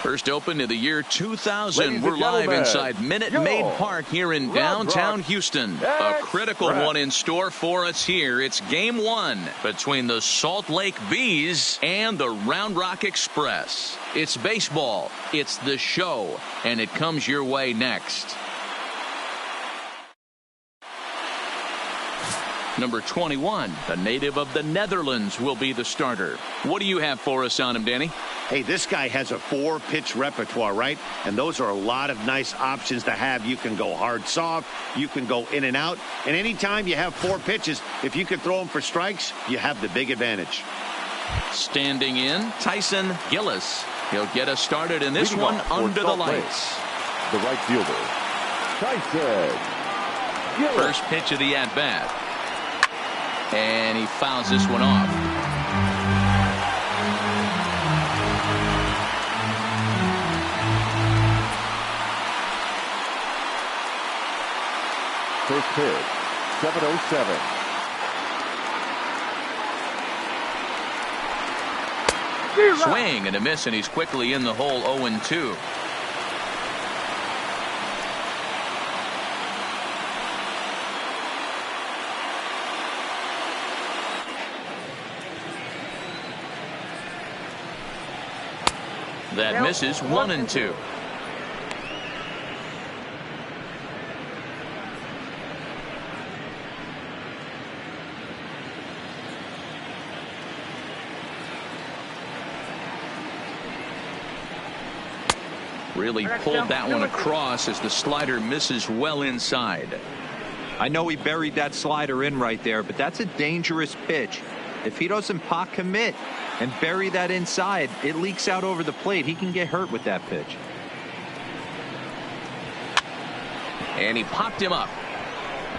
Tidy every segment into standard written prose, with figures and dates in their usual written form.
First opened in the year 2000. Ladies We're and live gentlemen, inside Minute Maid Park here in downtown Houston. A critical one in store for us here. It's game one between the Salt Lake Bees and the Round Rock Express. It's baseball, it's the show, and it comes your way next. Number 21, a native of the Netherlands, will be the starter. What do you have for us on him, Danny? Hey, this guy has a 4-pitch repertoire, right? And those are a lot of nice options to have. You can go hard, soft. You can go in and out. And anytime you have 4 pitches, if you can throw them for strikes, you have the big advantage. Standing in, Tyson Gillis. He'll get us started in this one under the lights. The right fielder, Tyson Gillis. First pitch of the at-bat. And he fouls this one off. First pitch, 7:07. Swing and a miss, and he's quickly in the hole. 0-2. That misses. 1-2. Really pulled that one across as the slider misses well inside. I know he buried that slider in right there, but that's a dangerous pitch. If he doesn't pot commit and bury that inside, it leaks out over the plate. He can get hurt with that pitch. And he popped him up.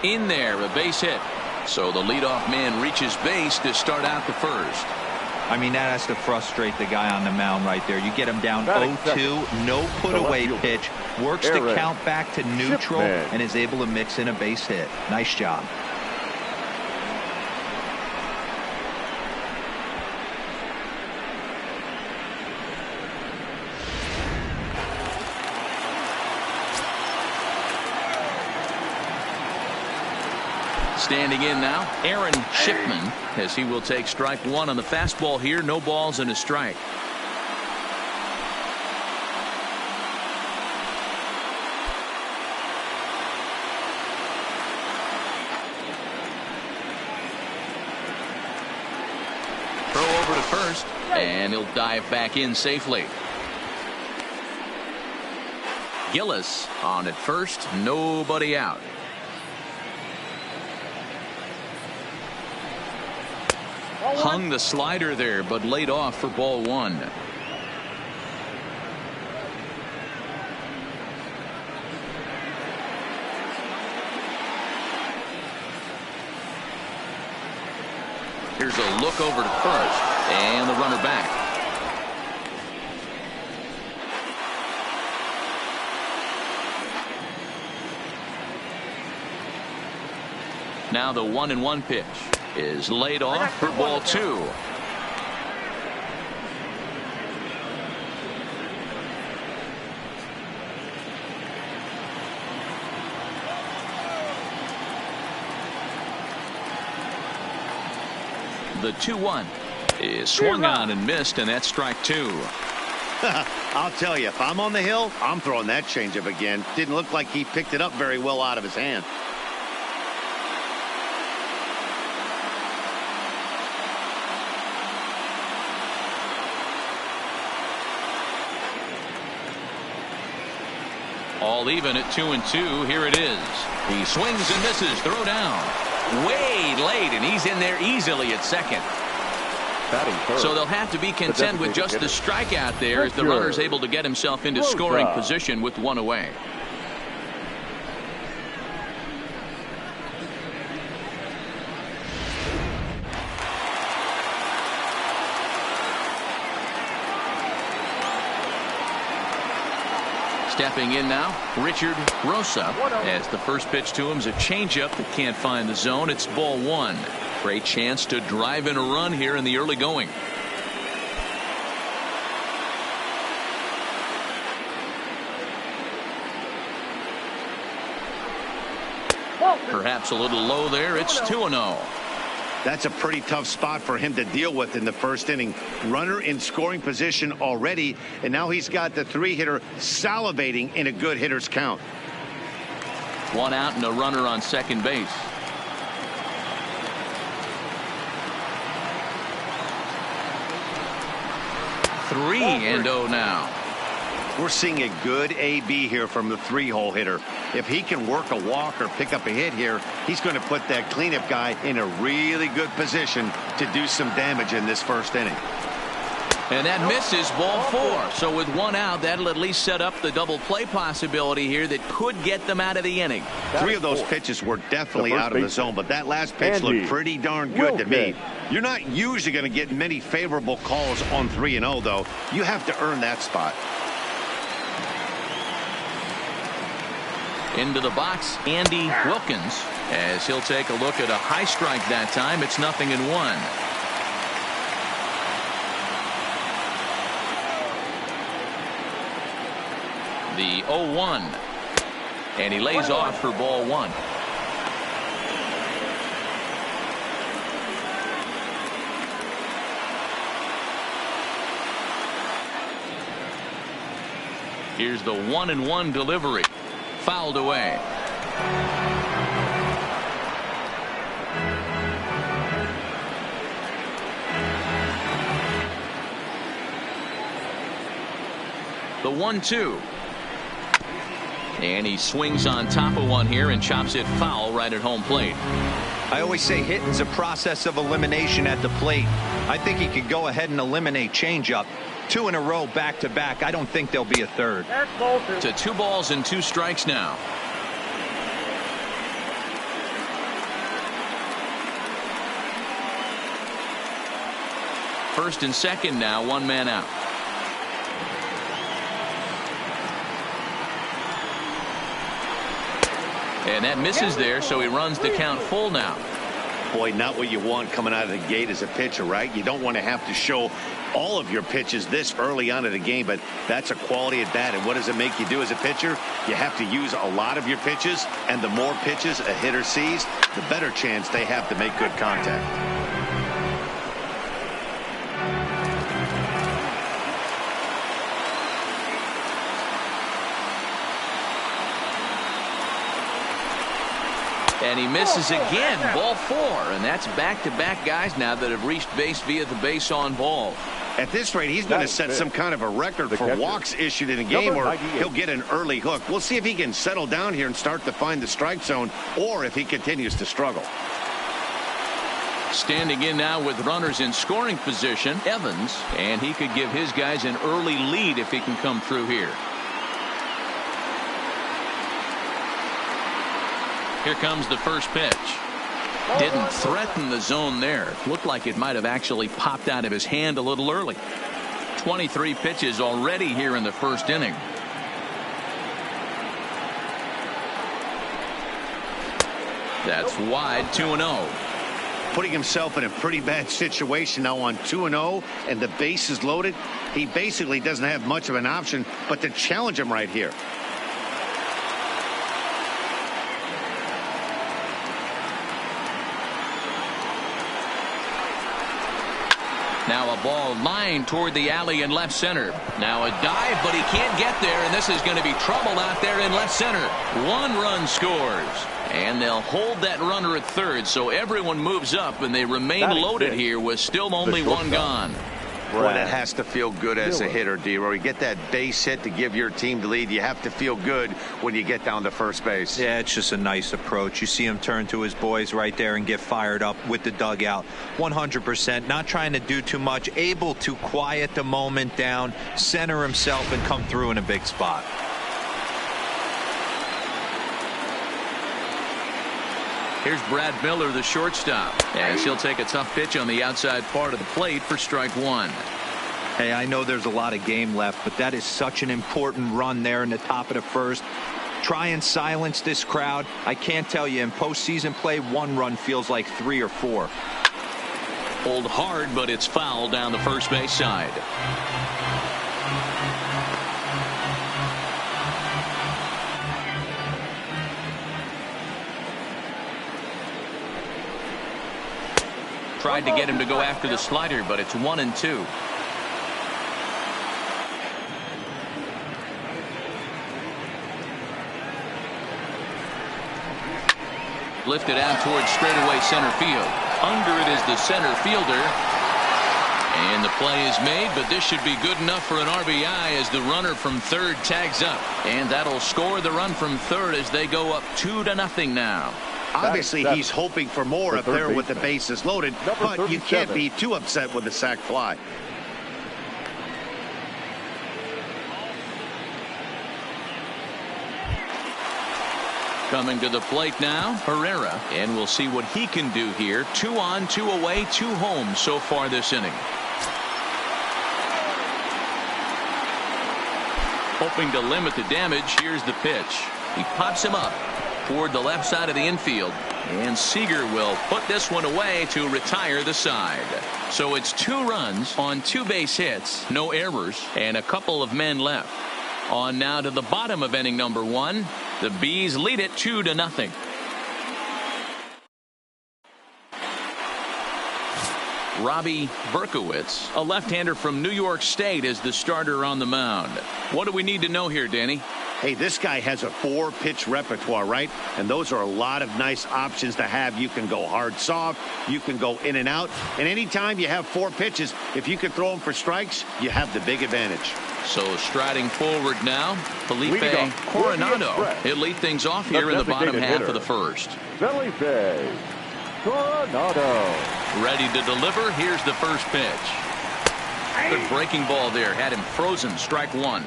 In there, a base hit. So the leadoff man reaches base to start out the first. I mean, that has to frustrate the guy on the mound right there. You get him down 0-2, no put away pitch, works the count back to neutral, and is able to mix in a base hit. Nice job. Standing in now, Aaron Shipman, as he will take strike one on the fastball here. No balls and a strike. Throw over to first, and he'll dive back in safely. Gillis on at first, nobody out. Hung the slider there, but laid off for ball one. Here's a look over to first, and the runner back. Now the 1-1 pitch is laid off for ball two. The 2-1 is swung on and missed, and that's strike two. I'll tell you, if I'm on the hill, I'm throwing that changeup again. Didn't look like he picked it up very well out of his hand. All even at 2-2. Here it is. He swings and misses. Throw down. Way late, and he's in there easily at second. So they'll have to be content with just the strikeout there as the runner's able to get himself into scoring position with one away. Stepping in now, Richard Rosa, as the first pitch to him is a changeup that can't find the zone. It's ball one. Great chance to drive in a run here in the early going. Perhaps a little low there. It's 2-0. That's a pretty tough spot for him to deal with in the first inning. Runner in scoring position already, and now he's got the 3-hitter salivating in a good hitter's count. 1 out and a runner on second base. 3-0 now. We're seeing a good AB here from the 3-hole hitter. If he can work a walk or pick up a hit here, he's going to put that cleanup guy in a really good position to do some damage in this first inning. And that misses, ball 4. So with 1 out, that'll at least set up the double play possibility here that could get them out of the inning. 3 of those pitches were definitely out of the zone, but that last pitch looked pretty darn good to me. You're not usually going to get many favorable calls on 3-0, though. You have to earn that spot. Into the box, Andy Wilkins, as he'll take a look at a high strike that time. It's 0-1. The 0-1, and he lays off for ball 1. Here's the 1-1 delivery. Fouled away. The 1-2. And he swings on top of one here and chops it foul right at home plate. I always say hitting's a process of elimination at the plate. I think he could go ahead and eliminate changeup. 2 in a row back to back. I don't think there'll be a third. To 2 balls and 2 strikes now. First and second now, 1 man out. And that misses there, so he runs the count full now. Boy, not what you want coming out of the gate as a pitcher, right? You don't want to have to show all of your pitches this early on in the game, but that's a quality at bat. And what does it make you do as a pitcher? You have to use a lot of your pitches, and the more pitches a hitter sees, the better chance they have to make good contact. And he misses again, ball 4, and that's back-to-back guys now that have reached base via the base on ball. At this rate, he's going to set some kind of a record for walks issued in a game, or he'll get an early hook. We'll see if he can settle down here and start to find the strike zone, or if he continues to struggle. Standing in now with runners in scoring position, Evans, and he could give his guys an early lead if he can come through here. Here comes the first pitch. Didn't threaten the zone there. Looked like it might have actually popped out of his hand a little early. 23 pitches already here in the first inning. That's wide, 2-0. Putting himself in a pretty bad situation now on 2-0, and the base is loaded. He basically doesn't have much of an option but to challenge him right here. Now a ball lined toward the alley in left center. Now a dive, but he can't get there, and this is going to be trouble out there in left center. 1 run scores, and they'll hold that runner at third, so everyone moves up, and they remain loaded here with still only 1 gone. Boy, that has to feel good as a hitter, D-Roy. You get that base hit to give your team the lead. You have to feel good when you get down to first base. Yeah, it's just a nice approach. You see him turn to his boys right there and get fired up with the dugout. 100%, not trying to do too much, able to quiet the moment down, center himself, and come through in a big spot. Here's Brad Miller, the shortstop, as he'll take a tough pitch on the outside part of the plate for strike 1. Hey, I know there's a lot of game left, but that is such an important run there in the top of the first. Try and silence this crowd. I can't tell you, in postseason play, 1 run feels like 3 or 4. Pulled hard, but it's foul down the first base side. Tried to get him to go after the slider, but it's 1-2. Lifted out towards straightaway center field. Under it is the center fielder. And the play is made, but this should be good enough for an RBI as the runner from third tags up. And that'll score the run from third as they go up 2-0 now. Obviously, he's hoping for more up there with the bases loaded, but you can't be too upset with the sac fly. Coming to the plate now, Herrera, and we'll see what he can do here. 2 on, 2 away, 2 home so far this inning. Hoping to limit the damage, here's the pitch. He pops him up toward the left side of the infield, and Seager will put this one away to retire the side. So it's 2 runs on 2 base hits, no errors, and a couple of men left. On now to the bottom of inning number 1. The Bees lead it 2-0. Robbie Berkowitz, a left-hander from New York State, is the starter on the mound. What do we need to know here, Danny? Hey, this guy has a 4-pitch repertoire, right? And those are a lot of nice options to have. You can go hard, soft. You can go in and out. And anytime you have 4 pitches, if you can throw them for strikes, you have the big advantage. So striding forward now, Felipe Coronado. He'll lead things off here in the bottom half of the first. Felipe Coronado. Ready to deliver. Here's the first pitch. Good breaking ball there. Had him frozen. Strike 1.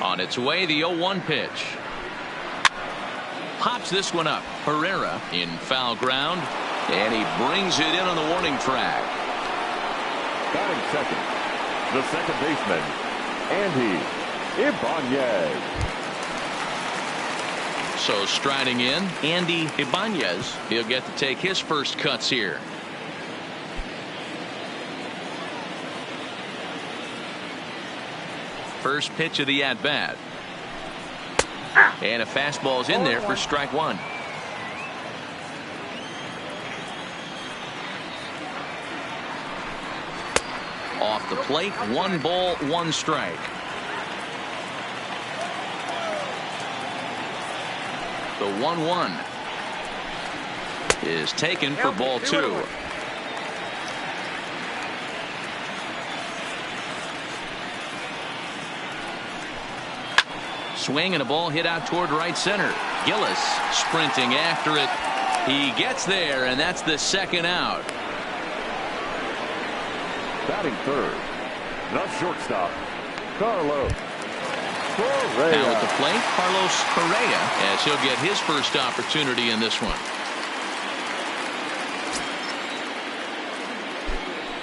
On its way, the 0-1 pitch. Pops this one up. Herrera in foul ground, and he brings it in on the warning track. Batting second, the second baseman, Andy Ibanez. So striding in, Andy Ibanez. He'll get to take his first cuts here. First pitch of the at-bat. And a fastball's in there for strike 1. Off the plate, 1 ball, 1 strike. The 1-1 is taken for ball 2. Swing and a ball hit out toward right center. Gillis sprinting after it. He gets there, and that's the second out. Batting third, the shortstop, Carlos Correa. Now at the plate, Carlos Correa, as he'll get his first opportunity in this one.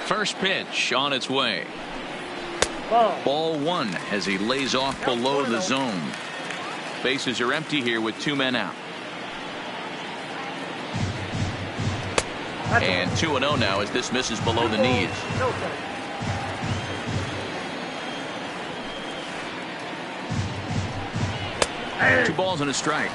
First pitch on its way. Ball 1 as he lays off below the zone. Bases are empty here with 2 men out. And 2-0 now as this misses below the knees. 2 balls and a strike.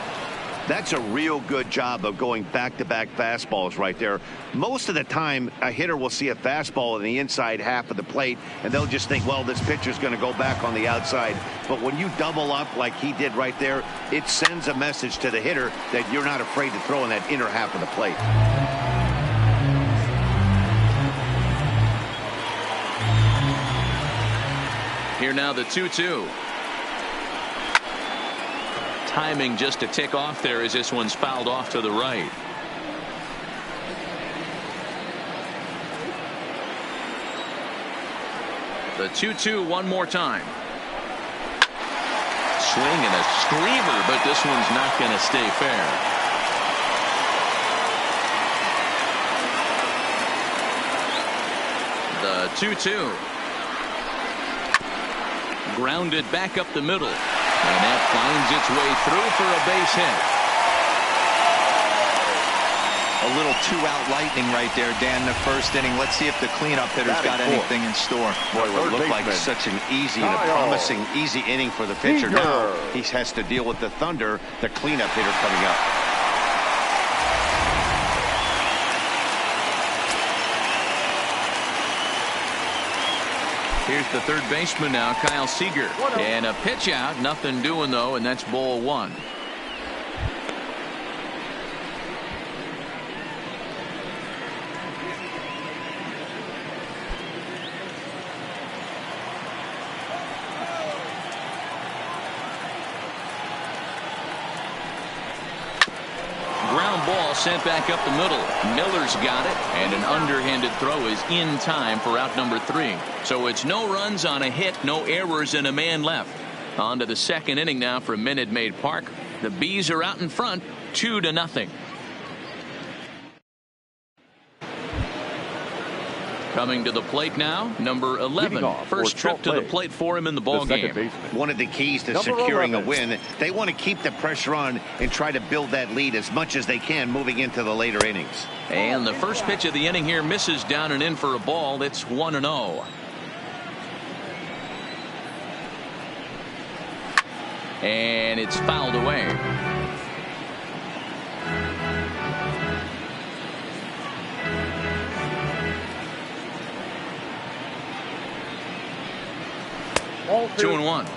That's a real good job of going back-to-back fastballs right there. Most of the time, a hitter will see a fastball in the inside half of the plate, and they'll just think, well, this pitcher's going to go back on the outside. But when you double up like he did right there, it sends a message to the hitter that you're not afraid to throw in that inner half of the plate. Here now the 2-2. Timing just to tick off there as this one's fouled off to the right. The 2-2 one more time. Swing and a screamer, but this one's not going to stay fair. The 2-2. Grounded back up the middle. And that finds its way through for a base hit. A little two-out lightning right there, Dan, in the first inning. Let's see if the cleanup hitter's got anything in store. Boy, what looked like such an easy and a promising easy inning for the pitcher. Now he has to deal with the Thunder, the cleanup hitter coming up. Here's the third baseman now, Kyle Seager. And a pitch out, nothing doing though, and that's ball one. Ball sent back up the middle. Miller's got it, and an underhanded throw is in time for out number 3. So it's no runs on a hit, no errors, and a man left. On to the second inning now for Minute Maid Park. The Bees are out in front, 2-0. Coming to the plate now, number 11. First trip to the plate for him in the ball game. One of the keys to securing a win, they want to keep the pressure on and try to build that lead as much as they can moving into the later innings. And the first pitch of the inning here misses down and in for a ball. It's 1-0. And it's fouled away. All 2-1.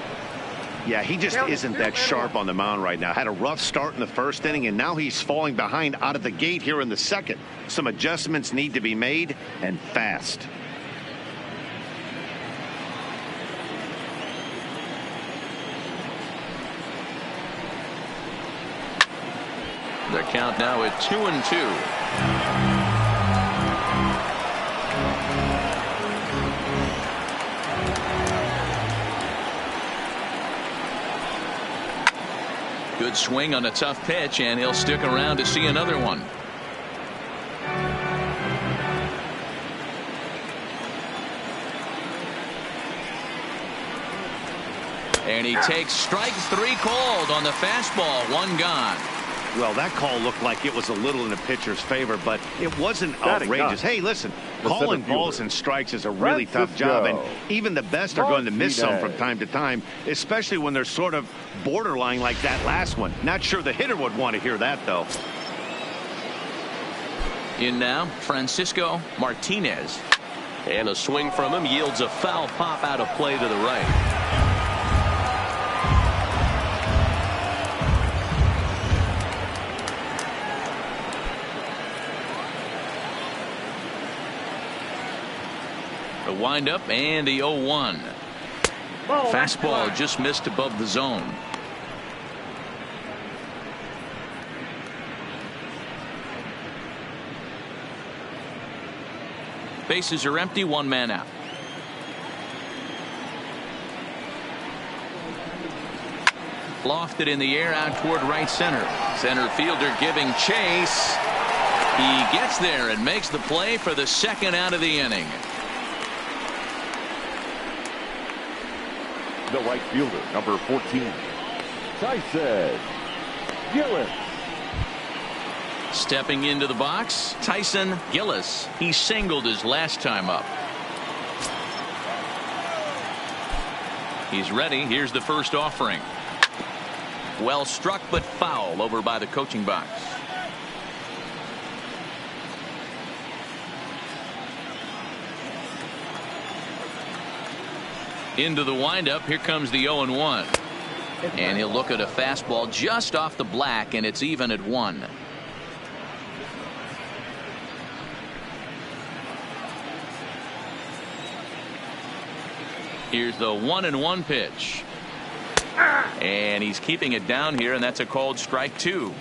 Yeah, he just isn't that sharp on the mound right now. Had a rough start in the first inning, and now he's falling behind out of the gate here in the second. Some adjustments need to be made, and fast. The count now at 2-2. Good swing on a tough pitch, and he'll stick around to see another one. And he takes strike 3 called on the fastball. 1 gone. Well, that call looked like it was a little in the pitcher's favor, but it wasn't outrageous. Hey, listen, calling balls and strikes is a really tough job, and even the best are going to miss some from time to time, especially when they're sort of borderline like that last one. Not sure the hitter would want to hear that, though. In now, Francisco Martinez. And a swing from him yields a foul pop out of play to the right. The windup and the 0-1. Fastball just missed above the zone. Bases are empty, 1 man out. Lofted in the air out toward right center. Center fielder giving chase. He gets there and makes the play for the second out of the inning. The right fielder, number 14, Tyson Gillis. Stepping into the box, Tyson Gillis. He singled his last time up. He's ready. Here's the first offering. Well struck, but foul over by the coaching box. Into the windup. Here comes the 0-1. And he'll look at a fastball just off the black, and it's even at 1. Here's the 1-1 pitch. And he's keeping it down here, and that's a called strike 2.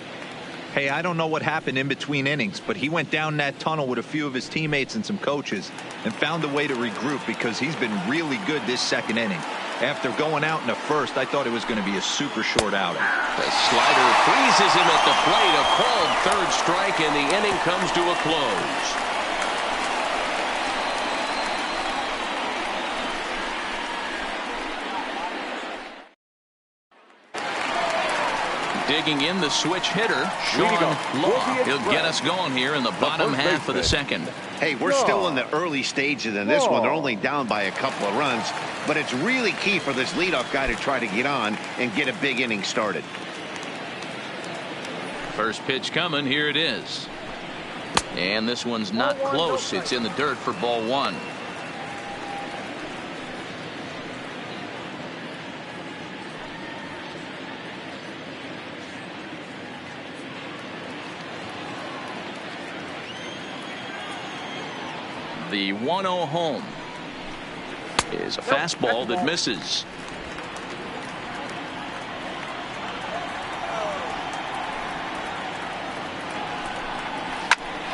Hey, I don't know what happened in between innings, but he went down that tunnel with a few of his teammates and some coaches and found a way to regroup because he's been really good this second inning. After going out in the first, I thought it was going to be a super short outing. The slider freezes him at the plate. A called third strike, and the inning comes to a close. Digging in, the switch hitter, Sean Law. He'll get us going here in the bottom half of the second. Hey, we're still in the early stages in this one. They're only down by a couple of runs, but it's really key for this leadoff guy to try to get on and get a big inning started. First pitch coming. Here it is. And this one's not close. It's in the dirt for ball one. The 1-0 home is a fastball that misses.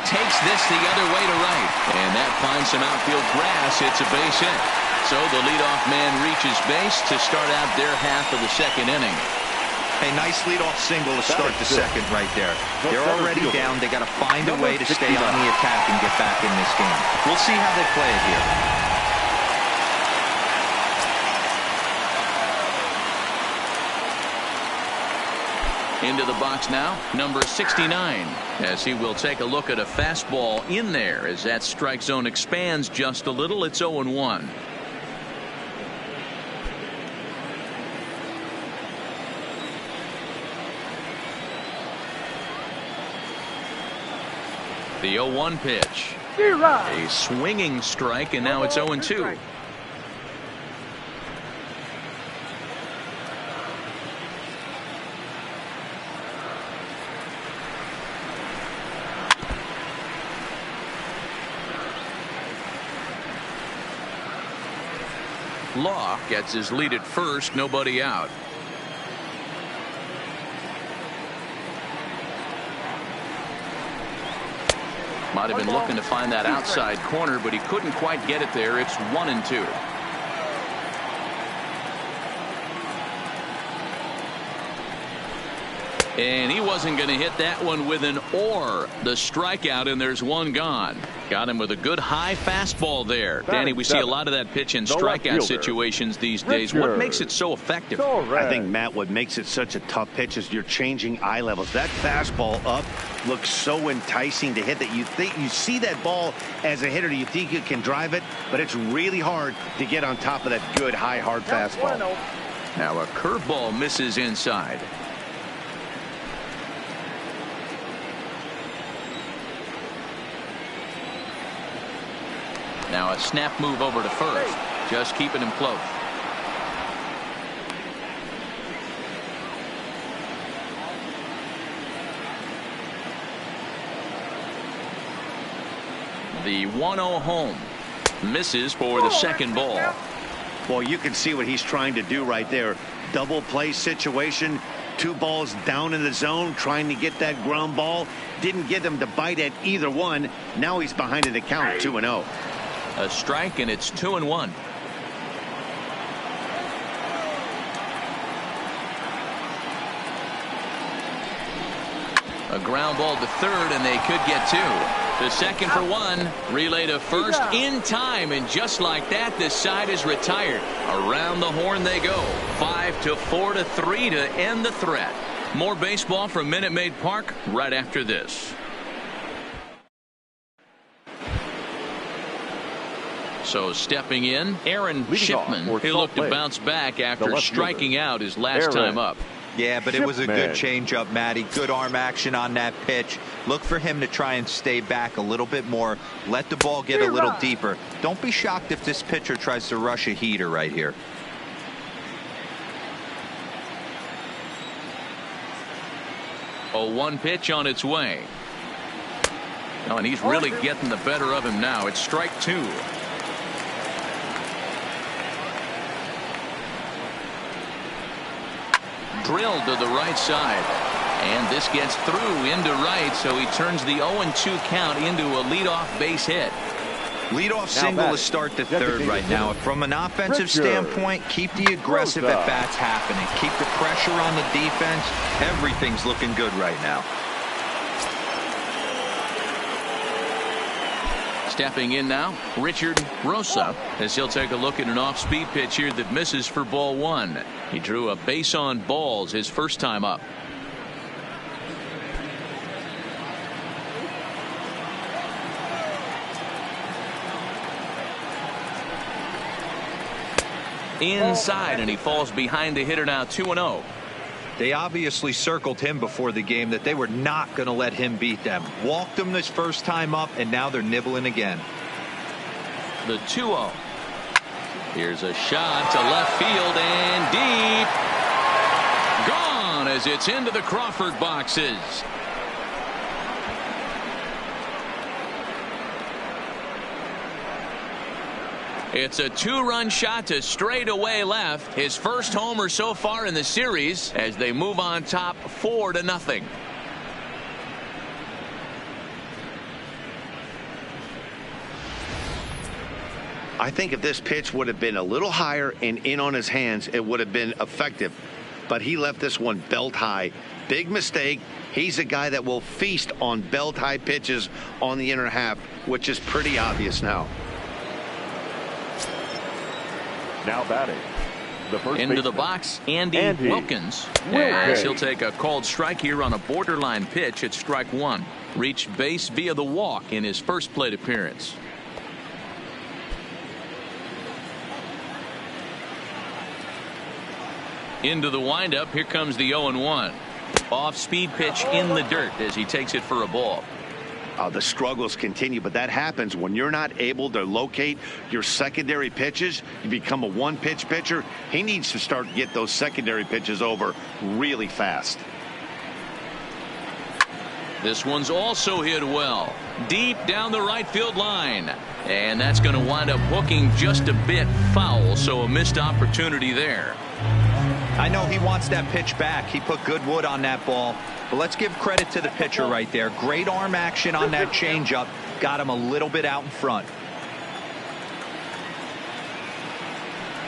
Takes this the other way to right, and that finds some outfield grass. It's a base hit. So the leadoff man reaches base to start out their half of the second inning. A nice leadoff single to start the second right there. They're already down. They got to find a way to stay on the attack and get back in this game. We'll see how they play it here. Into the box now, number 69, as he will take a look at a fastball in there as that strike zone expands just a little. It's 0-1. The 0-1 pitch. A swinging strike, and now it's 0-2. Law gets his lead at first, nobody out. Might have been looking to find that outside corner, but he couldn't quite get it there. It's 1-2. And he wasn't going to hit that one with an or. The strikeout, and there's one gone. Got him with a good high fastball there. Danny, we see a lot of that pitch in strikeout situations these days. What makes it so effective? I think, Matt, what makes it such a tough pitch is you're changing eye levels. That fastball up looks so enticing to hit that you think you see that ball as a hitter. You think you can drive it, but it's really hard to get on top of that good high hard fastball. Now a curveball misses inside. Now a snap move over to first, just keeping him close. The 1-0 home misses for the second ball. Well, you can see what he's trying to do right there. Double play situation. 2 balls down in the zone, trying to get that ground ball. Didn't get him to bite at either one. Now he's behind in the count, 2-0. A strike, and it's 2-1. A ground ball to third, and they could get 2. The second for 1. Relay to first in time, and just like that, this side is retired. Around the horn they go. 5-4-3 to end the threat. More baseball from Minute Maid Park right after this. So stepping in, Aaron Shipman. He'll look to bounce back after striking out his last time up. Yeah, but it was a good changeup, Matty. Good arm action on that pitch. Look for him to try and stay back a little bit more. Let the ball get a little deeper. Don't be shocked if this pitcher tries to rush a heater right here. A 1 pitch on its way. Oh, and he's really getting the better of him now. It's strike 2. Drilled to the right side, and this gets through into right, so he turns the 0-2 count into a leadoff base hit. Leadoff single to start the third right now. From an offensive standpoint, keep the aggressive at-bats happening. Keep the pressure on the defense. Everything's looking good right now. Stepping in now, Richard Rosa, as he'll take a look at an off-speed pitch here that misses for ball 1. He drew a base on balls his first time up. inside, and he falls behind the hitter now 2-0. They obviously circled him before the game that they were not going to let him beat them. Walked him this first time up, and now they're nibbling again. The 2-0. Here's a shot to left field and deep. Gone as it's into the Crawford boxes. It's a 2-run shot to straightaway left. His first homer so far in the series as they move on top 4-0. I think if this pitch would have been a little higher and in on his hands, it would have been effective. But he left this one belt high. Big mistake. He's a guy that will feast on belt high pitches on the inner half, which is pretty obvious now. Now batting. The first into the baseman, box, Andy Wilkins. As he'll take a called strike here on a borderline pitch at strike one. Reached base via the walk in his first plate appearance. Into the windup. Here comes the 0-1. Off speed pitch in the dirt as he takes it for a ball. The struggles continue, but that happens when you're not able to locate your secondary pitches. You become a one-pitch pitcher. He needs to start to get those secondary pitches over really fast. This one's also hit well. Deep down the right field line. And that's going to wind up hooking just a bit foul, so a missed opportunity there. I know he wants that pitch back. He put good wood on that ball. But let's give credit to the pitcher right there. Great arm action on that changeup. Got him a little bit out in front.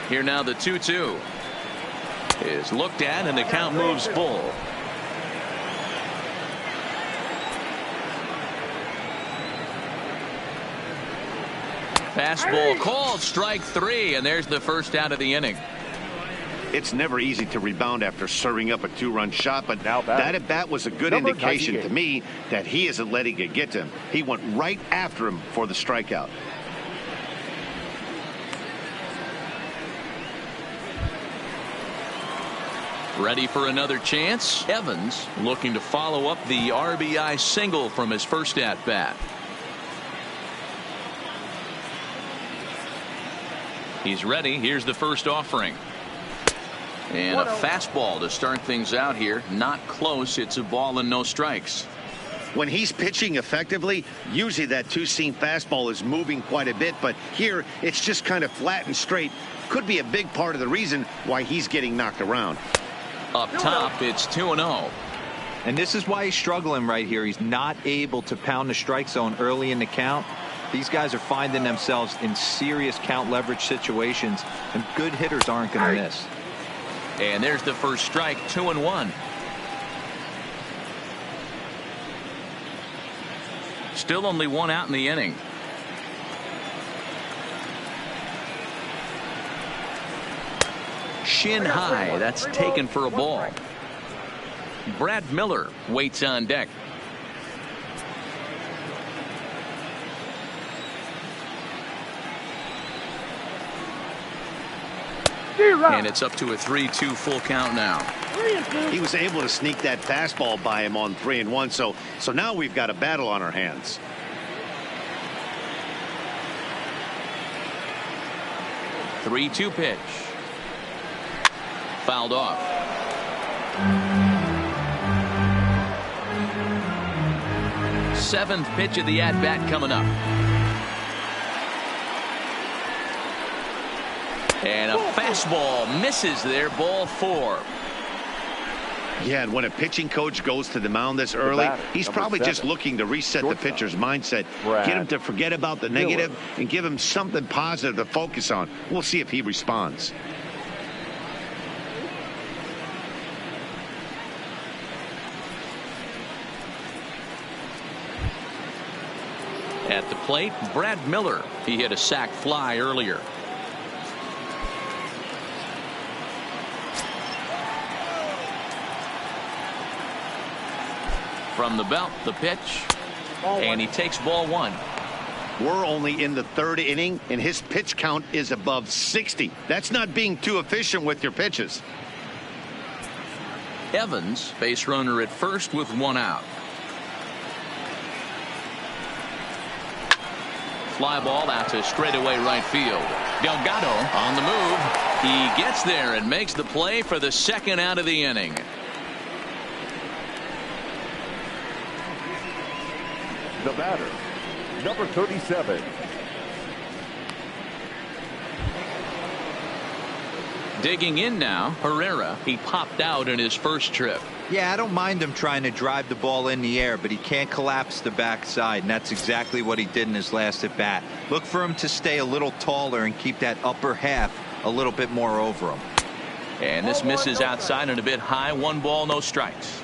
Here now the 2-2 is looked at, and the count moves full. Fastball called, strike three, and there's the first out of the inning. It's never easy to rebound after serving up a two-run shot, but that at bat was a good indication to me that he isn't letting it get to him. He went right after him for the strikeout. Ready for another chance. Evans looking to follow up the RBI single from his first at bat. He's ready. Here's the first offering. And a fastball to start things out here. Not close. It's a ball and no strikes. When he's pitching effectively, usually that two-seam fastball is moving quite a bit, but here it's just kind of flat and straight. Could be a big part of the reason why he's getting knocked around. Up top, it's 2-0. And this is why he's struggling right here. He's not able to pound the strike zone early in the count. These guys are finding themselves in serious count leverage situations, and good hitters aren't going to miss. And there's the first strike, 2-1. Still only one out in the inning. Shin high, that's taken for a ball. Brad Miller waits on deck. And it's up to a 3-2 full count now. He was able to sneak that fastball by him on 3-1, so now we've got a battle on our hands. Three-two pitch. Fouled off. Seventh pitch of the at-bat coming up. And a fastball misses there, ball four. Yeah, and when a pitching coach goes to the mound this early, he's probably just looking to reset the pitcher's mindset, get him to forget about the negative, and give him something positive to focus on. We'll see if he responds. At the plate, Brad Miller. He hit a sac fly earlier. From the belt, the pitch, and he takes ball one. We're only in the third inning, and his pitch count is above 60. That's not being too efficient with your pitches. Evans, base runner at first with one out. Fly ball out to straightaway right field. Delgado on the move. He gets there and makes the play for the second out of the inning. The batter, number 37. Digging in now, Herrera. He popped out in his first trip. Yeah, I don't mind him trying to drive the ball in the air, but he can't collapse the backside, and that's exactly what he did in his last at bat. Look for him to stay a little taller and keep that upper half a little bit more over him. And this misses outside and a bit high. 1 ball, no strikes.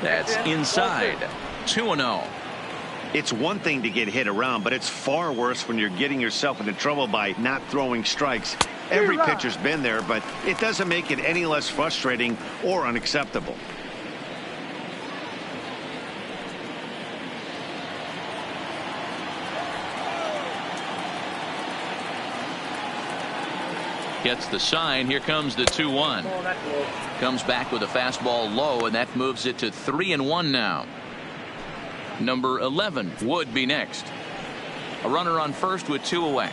That's inside. 2-0. It's one thing to get hit around, but it's far worse when you're getting yourself into trouble by not throwing strikes. Every pitcher's been there, but it doesn't make it any less frustrating or unacceptable. Gets the sign. Here comes the 2-1. Comes back with a fastball low, and that moves it to 3-1 now. Number 11 would be next. A runner on first with 2 away.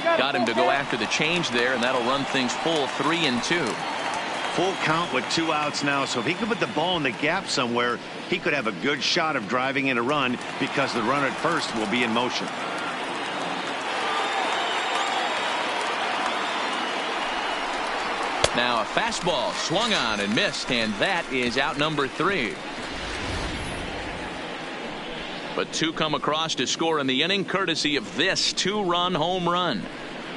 Got him to go after the change there, and that'll run things full 3-2. Full count with 2 outs now, so if he could put the ball in the gap somewhere, he could have a good shot of driving in a run because the runner at first will be in motion. Now a fastball swung on and missed, and that is out number 3. But 2 come across to score in the inning, courtesy of this 2-run home run.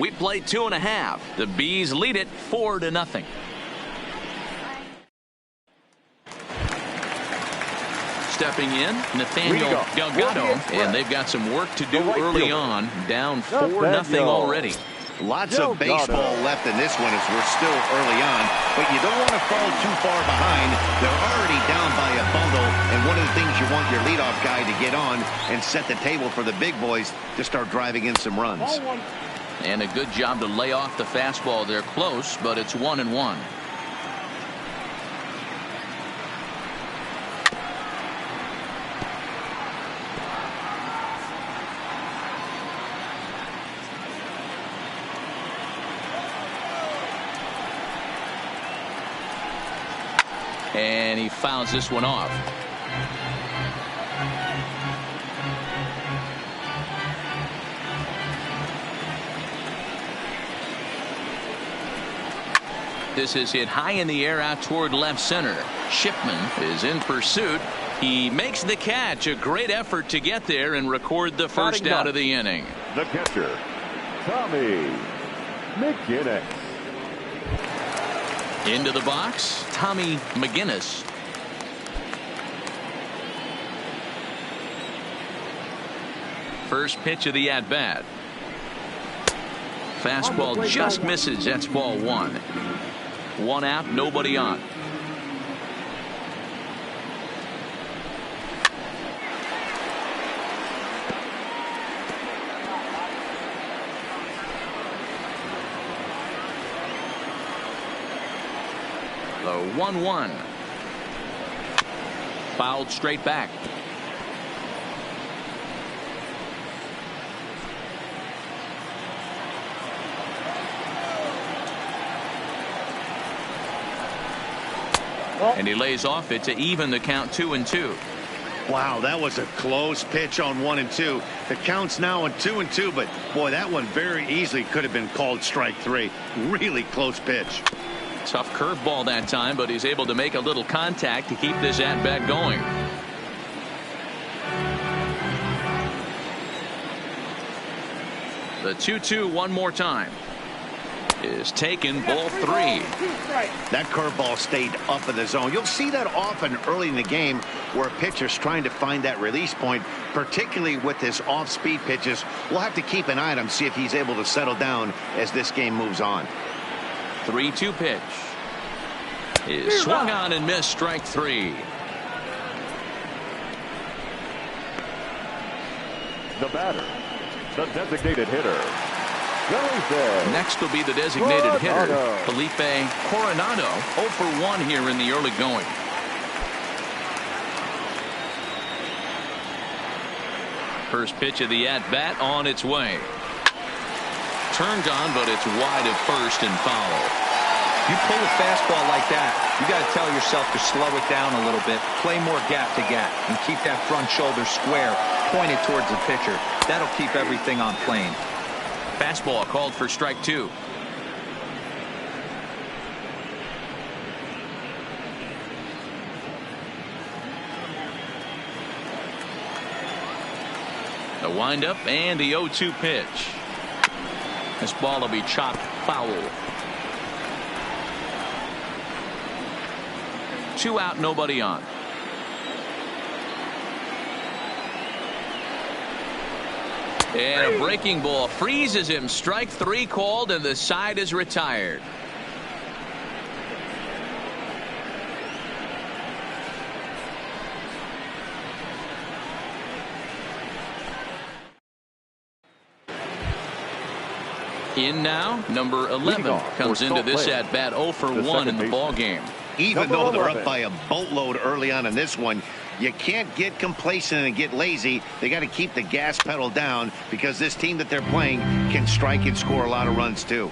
We played 2.5. The Bees lead it 4-0. Stepping in, Nathaniel Delgado, and they've got some work to do early on. Down 4-0 already. Lots of baseball left in this one as we're still early on, but you don't want to fall too far behind. They're already down by a bundle, and one of the things you want your leadoff guy to get on and set the table for the big boys to start driving in some runs. And a good job to lay off the fastball. They're close, but it's 1-1. And he fouls this one off. This is hit high in the air out toward left center. Shipman is in pursuit. He makes the catch. A great effort to get there and record the first out of the inning. The catcher, Tommy McGinnis. Into the box, Tommy McGinnis. First pitch of the at-bat. Fastball just misses. That's ball 1. 1 out, nobody on. The 1-1. Fouled straight back. And he lays off it to even the count 2-2. Wow, that was a close pitch on 1-2. The count's now on 2-2, but boy, that one very easily could have been called strike 3. Really close pitch. Tough curveball that time, but he's able to make a little contact to keep this at-bat going. The 2-2 one more time. is taken, ball 3. That curveball stayed up in the zone. You'll see that often early in the game where a pitcher's trying to find that release point, particularly with his off-speed pitches. We'll have to keep an eye on him, see if he's able to settle down as this game moves on. 3-2 pitch is swung on and missed, strike 3. The batter, the designated hitter, Felipe. Next will be the designated hitter, Felipe Coronado, 0 for 1 here in the early going. First pitch of the at-bat on its way. Turned on, but it's wide at first and foul. You pull a fastball like that, you got to tell yourself to slow it down a little bit, play more gap to gap, and keep that front shoulder square, pointed towards the pitcher. That'll keep everything on plane. Fastball called for strike 2. The windup and the 0-2 pitch. This ball will be chopped foul. 2 out, nobody on. And a breaking ball freezes him. Strike 3 called, and the side is retired. In now, number 11 comes into this at bat 0 for 1 in the ball game. Even though they're up by a boatload early on in this one, you can't get complacent and get lazy. They got to keep the gas pedal down because this team that they're playing can strike and score a lot of runs too.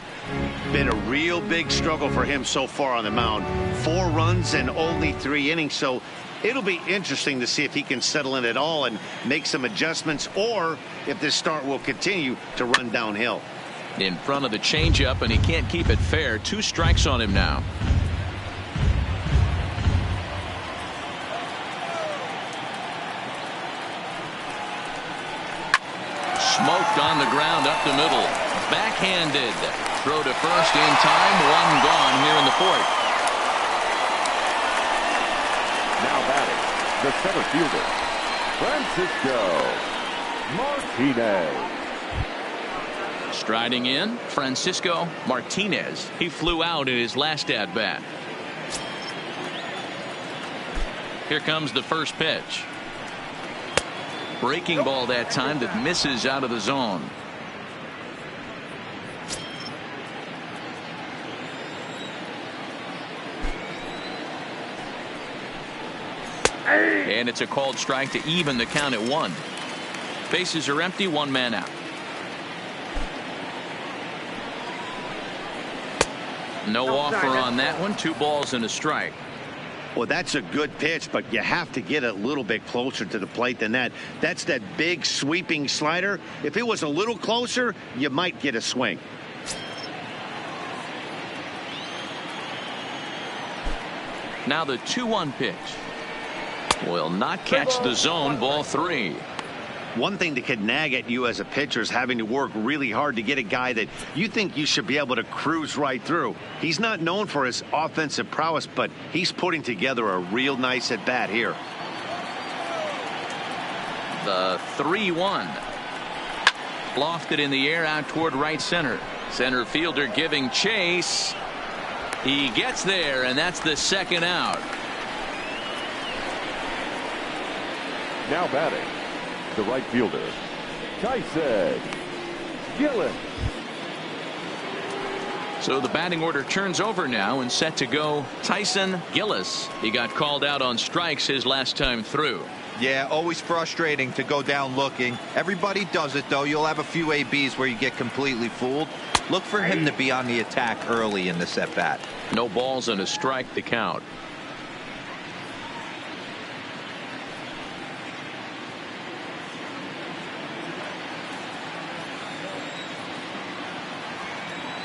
Been a real big struggle for him so far on the mound. 4 runs and only 3 innings, so it'll be interesting to see if he can settle in at all and make some adjustments, or if this start will continue to run downhill. In front of the changeup, and he can't keep it fair. 2 strikes on him now. Smoked on the ground up the middle. Backhanded. Throw to first in time. 1 gone here in the 4th. Now batting, the center fielder, Francisco Martinez. Striding in, Francisco Martinez. He flew out in his last at bat. Here comes the first pitch. Breaking ball that time that misses out of the zone. And it's a called strike to even the count at 1. Bases are empty, 1 man out. No offer on that one. 2 balls and a strike. Well, that's a good pitch, but you have to get a little bit closer to the plate than that. That's that big sweeping slider. If it was a little closer, you might get a swing. Now the 2-1 pitch. Will not catch the zone. Ball 3. One thing that could nag at you as a pitcher is having to work really hard to get a guy that you think you should be able to cruise right through. He's not known for his offensive prowess, but he's putting together a real nice at bat here. The 3-1. Lofted in the air out toward right center. Center fielder giving chase. He gets there, and that's the 2nd out. Now batting, the right fielder, Tyson Gillis. So the batting order turns over now, and set to go Tyson Gillis. He got called out on strikes his last time through. Yeah, always frustrating to go down looking. Everybody does it, though. You'll have a few ABs where you get completely fooled. Look for him to be on the attack early in this at bat. No balls and a strike to count.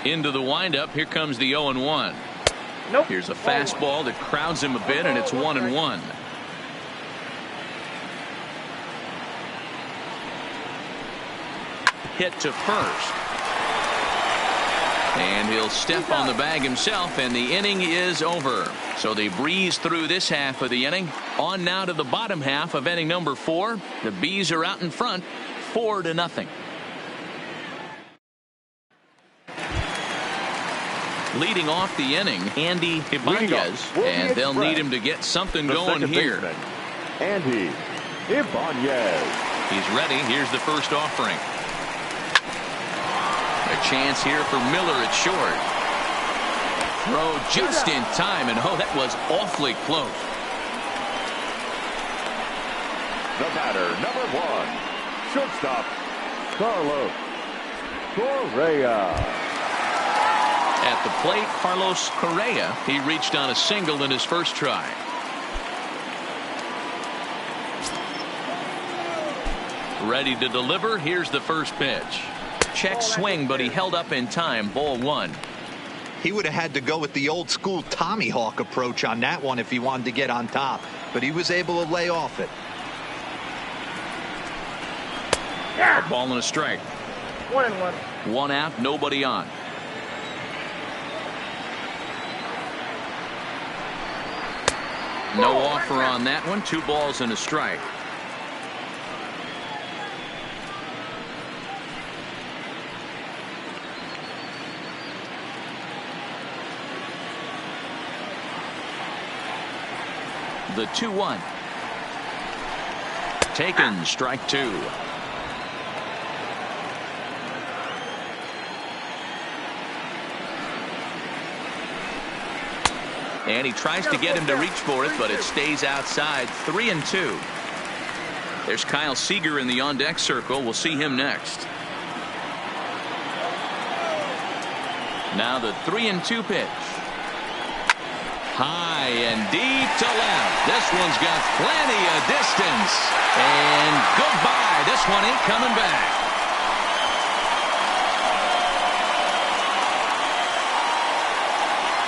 Into the windup. Here comes the 0-1. Nope. Here's a fastball that crowds him a bit, and it's 1-1. Hit to first. And he'll step on the bag himself, and the inning is over. So they breeze through this half of the inning. On now to the bottom half of inning number 4. The Bees are out in front, 4-0. Leading off the inning, Andy Ibanez, and they'll need him to get something going here. Andy Ibanez. He's ready. Here's the first offering. A chance here for Miller at short. Throw just in time, and oh, that was awfully close. The batter, number 1, shortstop, Carlos Correa. At the plate, Carlos Correa. He reached on a single in his first try. Ready to deliver. Here's the first pitch. Check swing, but he held up in time. Ball 1. He would have had to go with the old school Tommy Hawk approach on that one if he wanted to get on top, but he was able to lay off it. A ball and a strike. 1-1. 1 out, nobody on. No offer on that one. 2 balls and a strike. The 2-1. Taken, strike 2. And he tries to get him to reach for it, but it stays outside. 3-2. There's Kyle Seager in the on-deck circle. We'll see him next. Now the 3-2 pitch. High and deep to left. This one's got plenty of distance. And goodbye. This one ain't coming back.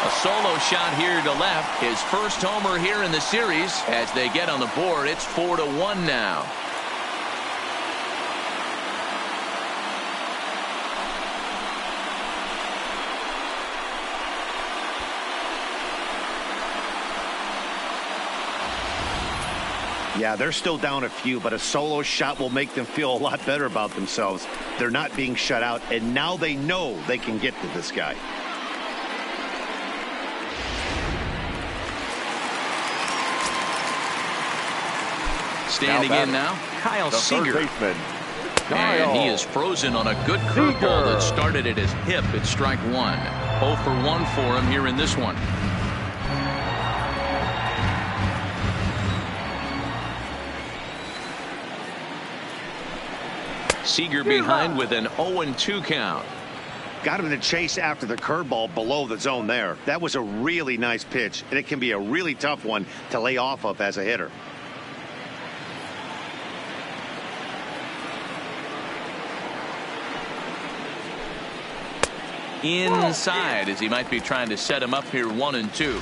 A solo shot here to left. His first homer here in the series. As they get on the board, it's 4-1 now. Yeah, they're still down a few, but a solo shot will make them feel a lot better about themselves. They're not being shut out, and now they know they can get to this guy. Standing in now, Kyle Seager. And he is frozen on a good curveball that started at his hip at strike 1. 0 for 1 for him here in this one. Seager behind with an 0-2 count. Got him to chase after the curveball below the zone there. That was a really nice pitch, and it can be a really tough one to lay off of as a hitter. Inside, as he might be trying to set him up here 1-2.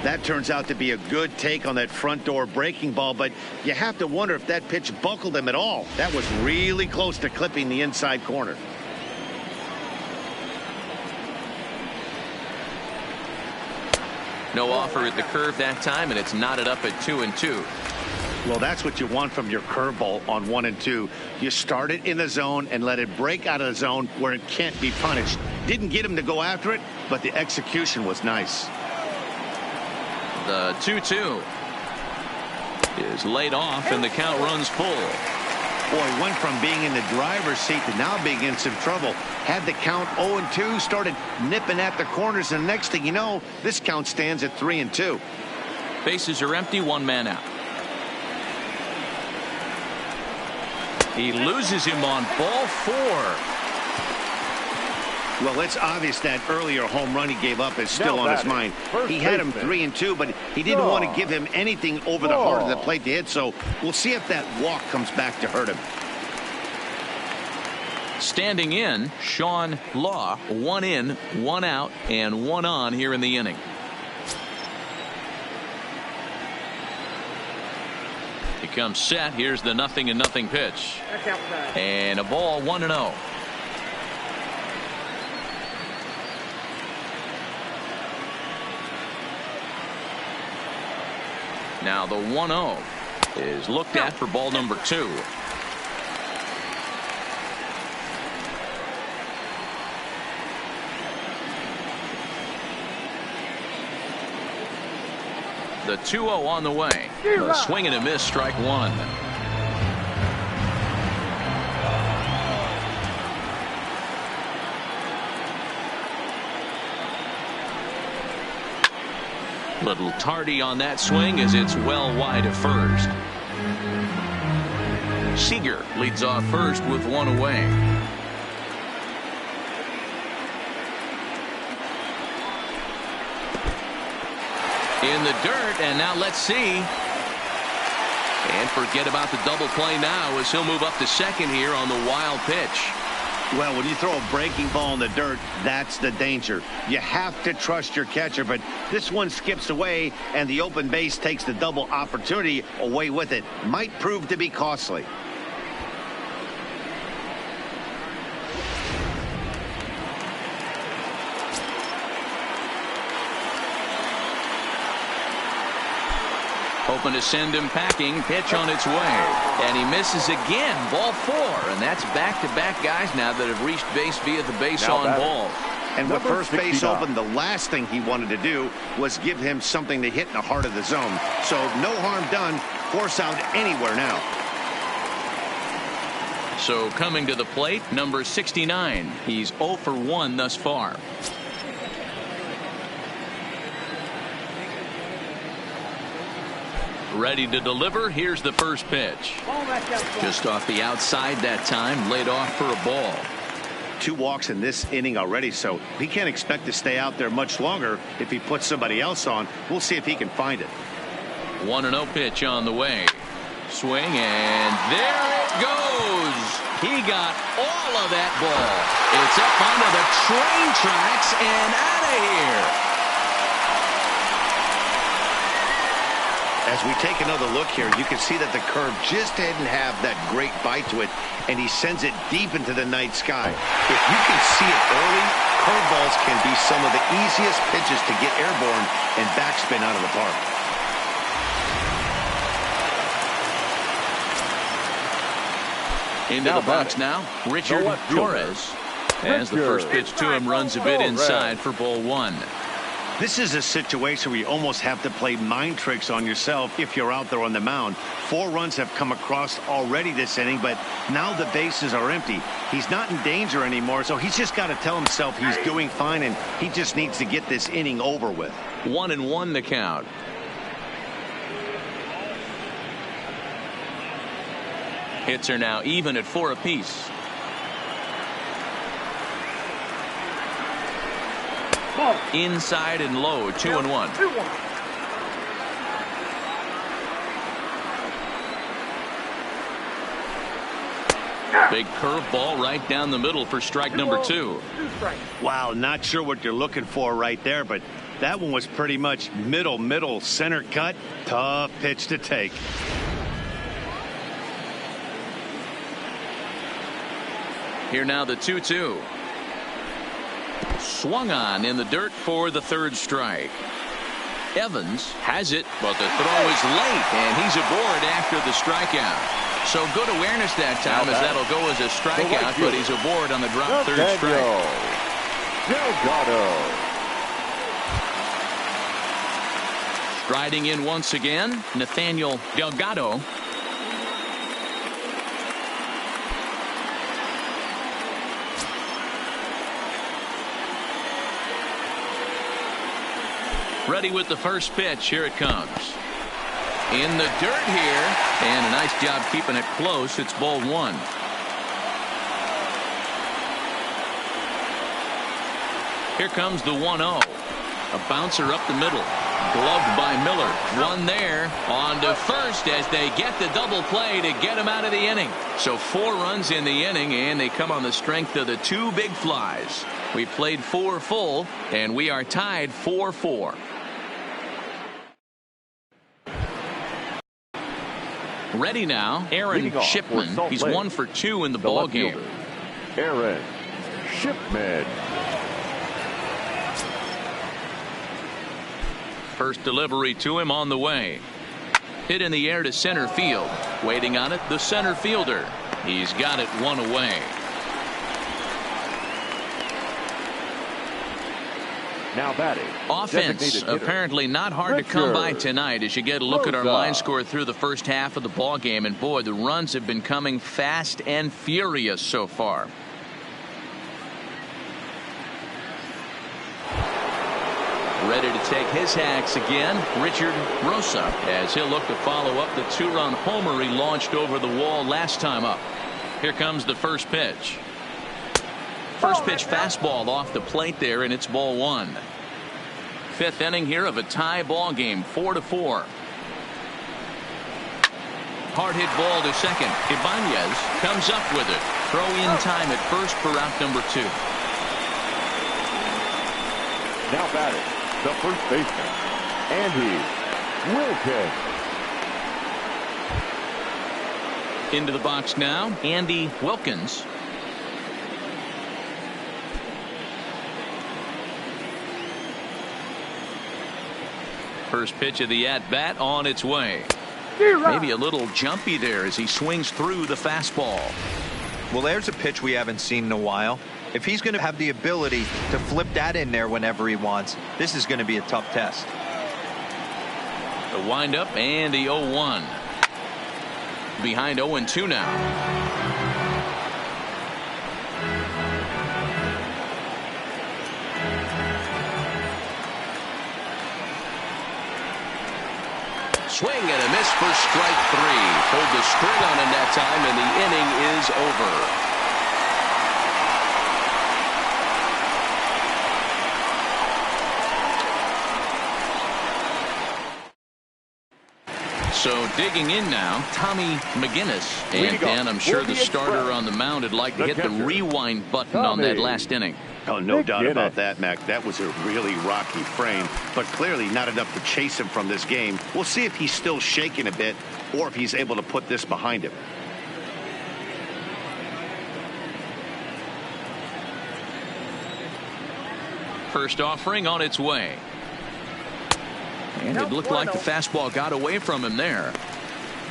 That turns out to be a good take on that front door breaking ball, but you have to wonder if that pitch buckled him at all. That was really close to clipping the inside corner. No offer at the curve that time, and it's knotted up at 2-2. Well, that's what you want from your curveball on 1-2. You start it in the zone and let it break out of the zone where it can't be punished. Didn't get him to go after it, but the execution was nice. The 2-2 is laid off, and the count runs full. Boy, went from being in the driver's seat to now being in some trouble. Had the count 0-2, started nipping at the corners, and the next thing you know, this count stands at 3-2. Bases are empty, 1 man out. He loses him on ball 4. Well, it's obvious that earlier home run he gave up is still on his mind. He had him 3-2, but he didn't want to give him anything over the heart of the plate to hit, so we'll see if that walk comes back to hurt him. Standing in, Sean Law. 1 in, 1 out, and 1 on here in the inning. He comes set. Here's the 0-0 pitch. And a ball, 1-0. Now the 1-0 is looked at for ball number 2. The 2-0 on the way. A swing and a miss, strike 1. Little tardy on that swing as it's well wide of first. Seager leads off first with 1 away. In the dirt, and now let's see. And forget about the double play now as he'll move up to second here on the wild pitch. Well, when you throw a breaking ball in the dirt, that's the danger. You have to trust your catcher, but this one skips away, and the open base takes the double opportunity away with it. Might prove to be costly. Hoping to send him packing. Pitch on its way. And he misses again. Ball 4. And that's back-to-back guys now that have reached base via the base on ball. And with first base open, the last thing he wanted to do was give him something to hit in the heart of the zone. So no harm done. Force out anywhere now. So coming to the plate, number 69. He's 0 for 1 thus far. Ready to deliver. Here's the first pitch. Just off the outside that time. Laid off for a ball. 2 walks in this inning already, so he can't expect to stay out there much longer if he puts somebody else on. We'll see if he can find it. 1-0 pitch on the way. Swing, and there it goes. He got all of that ball. It's up onto the train tracks and out of here. As we take another look here, you can see that the curve just didn't have that great bite to it, and he sends it deep into the night sky. If you can see it early, curveballs can be some of the easiest pitches to get airborne and backspin out of the park. Into the box now, Richard Torres. As the first pitch to him runs a bit inside for ball 1. This is a situation where you almost have to play mind tricks on yourself if you're out there on the mound. 4 runs have come across already this inning, but now the bases are empty. He's not in danger anymore, so he's just got to tell himself he's doing fine, and he just needs to get this inning over with. 1-1 the count. Hits are now even at 4 apiece. Inside and low, 2-1. Big curveball right down the middle for strike number 2. Wow, not sure what you're looking for right there, but that one was pretty much middle, center cut. Tough pitch to take. Here now the 2-2. Swung on in the dirt for the 3rd strike. Evans has it, but the throw is late, and he's aboard after the strikeout. So good awareness that time, as that'll go as a strikeout, but he's aboard on the drop 3rd strike. Striding in once again, Nathaniel Delgado. Ready with the first pitch. Here it comes. In the dirt here, and a nice job keeping it close. It's ball 1. Here comes the 1-0. A bouncer up the middle. Gloved by Miller. One there. On to first as they get the double play to get him out of the inning. So 4 runs in the inning, and they come on the strength of the 2 big flies. We played 4 full, and we are tied 4-4. Ready now, Aaron Shipman. He's 1 for 2 in the ball game. Aaron Shipman. First delivery to him on the way. Hit in the air to center field. Waiting on it, the center fielder. He's got it one away. Now batting. Offense apparently not hard to come by tonight as you get a look at our line score through the first half of the ball game, and boy, the runs have been coming fast and furious so far. Ready to take his hacks again, Richard Rosa, as he'll look to follow up the two-run homer he launched over the wall last time up. Here comes the first pitch. First pitch fastball off the plate there, and it's ball one. Fifth inning here of a tie ball game, 4-4. Hard hit ball to second. Ibanez comes up with it. Throw in time at first for out number 2. Now batting, the first baseman, Andy Wilkins. Into the box now, Andy Wilkins. First pitch of the at-bat on its way. Maybe a little jumpy there as he swings through the fastball. Well, there's a pitch we haven't seen in a while. If he's going to have the ability to flip that in there whenever he wants, this is going to be a tough test. The windup and the 0-1. Behind 0-2 now. Swing and a miss for strike 3. Pulled the string on him that time, and the inning is over. So digging in now, Tommy McGinnis. And Dan, I'm sure the starter on the mound would like to hit the rewind button on that last inning. Oh, no doubt about that, Mac. That was a really rocky frame, but clearly not enough to chase him from this game. We'll see if he's still shaking a bit or if he's able to put this behind him. First offering on its way. And it looked like the fastball got away from him there.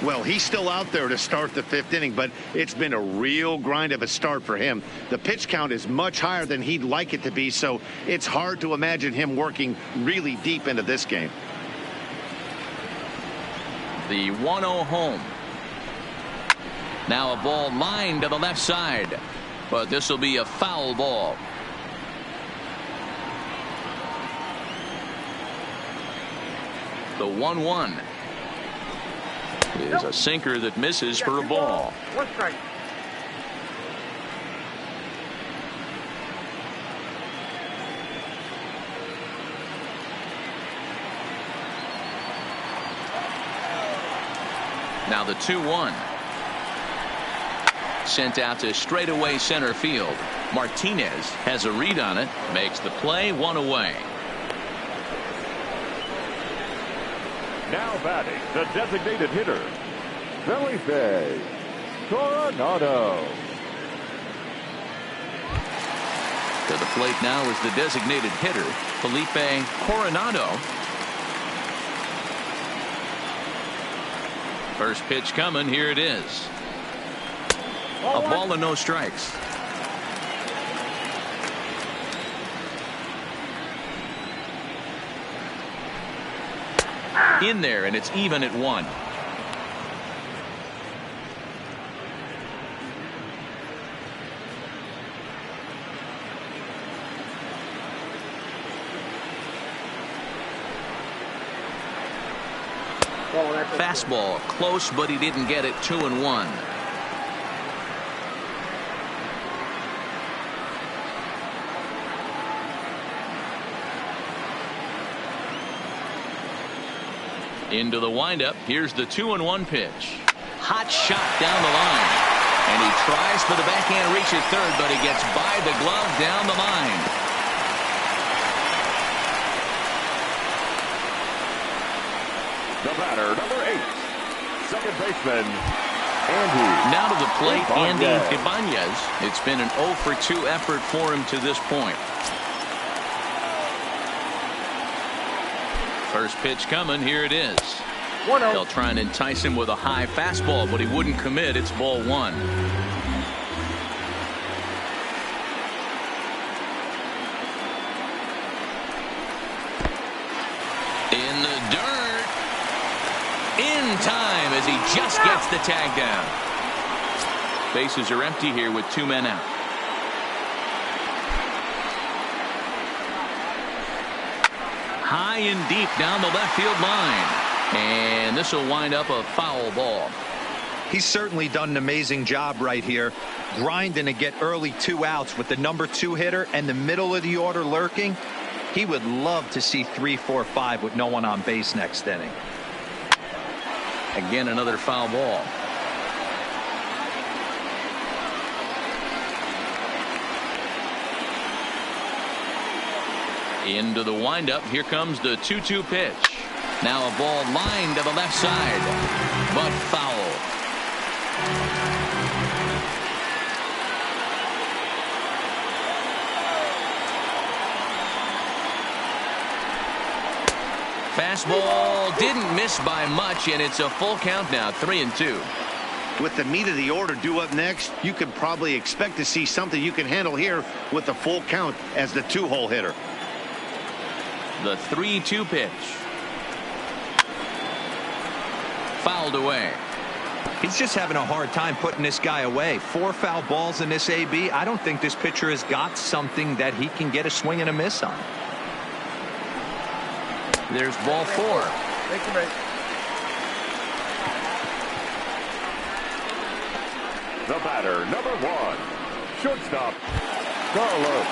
Well, he's still out there to start the 5th inning, but it's been a real grind of a start for him. The pitch count is much higher than he'd like it to be, so it's hard to imagine him working really deep into this game. The 1-0 home. Now a ball lined to the left side, but this will be a foul ball. The 1-1. Is a sinker that misses for a ball. Now the 2-1. Sent out to straightaway center field. Martinez has a read on it, makes the play, 1 away. Now batting, the designated hitter, Felipe Coronado. To the plate now is the designated hitter, Felipe Coronado. First pitch coming, here it is. A ball and no strikes. In there, and it's even at 1. Fastball close, but he didn't get it. 2-1. Into the windup. Here's the 2-1 pitch. Hot shot down the line. And he tries for the backhand reach at third, but he gets by the glove down the line. The batter, number 8, second baseman, Andy. Now to the plate, Andy Ibanez. It's been an 0 for 2 effort for him to this point. First pitch coming, here it is. They'll try and entice him with a high fastball, but he wouldn't commit. It's ball one. In the dirt. In time as he just gets the tag down. Bases are empty here with 2 men out. High and deep down the left field line. And this will wind up a foul ball. He's certainly done an amazing job right here, grinding to get early 2 outs with the number 2 hitter and the middle of the order lurking. He would love to see 3, 4, 5 with no one on base next inning. Again, another foul ball. Into the windup. Here comes the 2-2 pitch. Now a ball lined to the left side, but foul. Fastball didn't miss by much, and it's a full count now, 3-2. With the meat of the order due up next, you could probably expect to see something you can handle here with a full count as the 2-hole hitter. The 3-2 pitch. Fouled away. He's just having a hard time putting this guy away. 4 foul balls in this AB. I don't think this pitcher has got something that he can get a swing and a miss on. There's ball 4. Thank you, mate. The batter, number 1, shortstop, Carlos.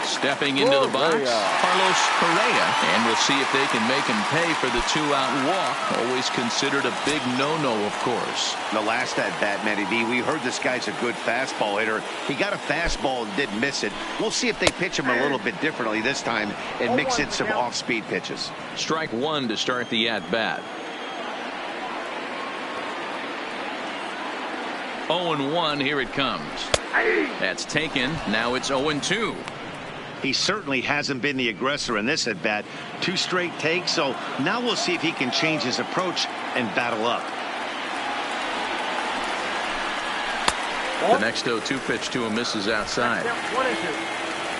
Stepping into the box, Carlos Correa, and we'll see if they can make him pay for the 2-out walk. Always considered a big no-no, of course. The last at bat, Matty V, we heard this guy's a good fastball hitter. He got a fastball and didn't miss it. We'll see if they pitch him a little bit differently this time and mix in some off-speed pitches. Strike 1 to start the at-bat. 0-1, here it comes. That's taken. Now it's 0-2. He certainly hasn't been the aggressor in this at bat. 2 straight takes, so now we'll see if he can change his approach and battle up. The next 0-2 pitch to him misses outside.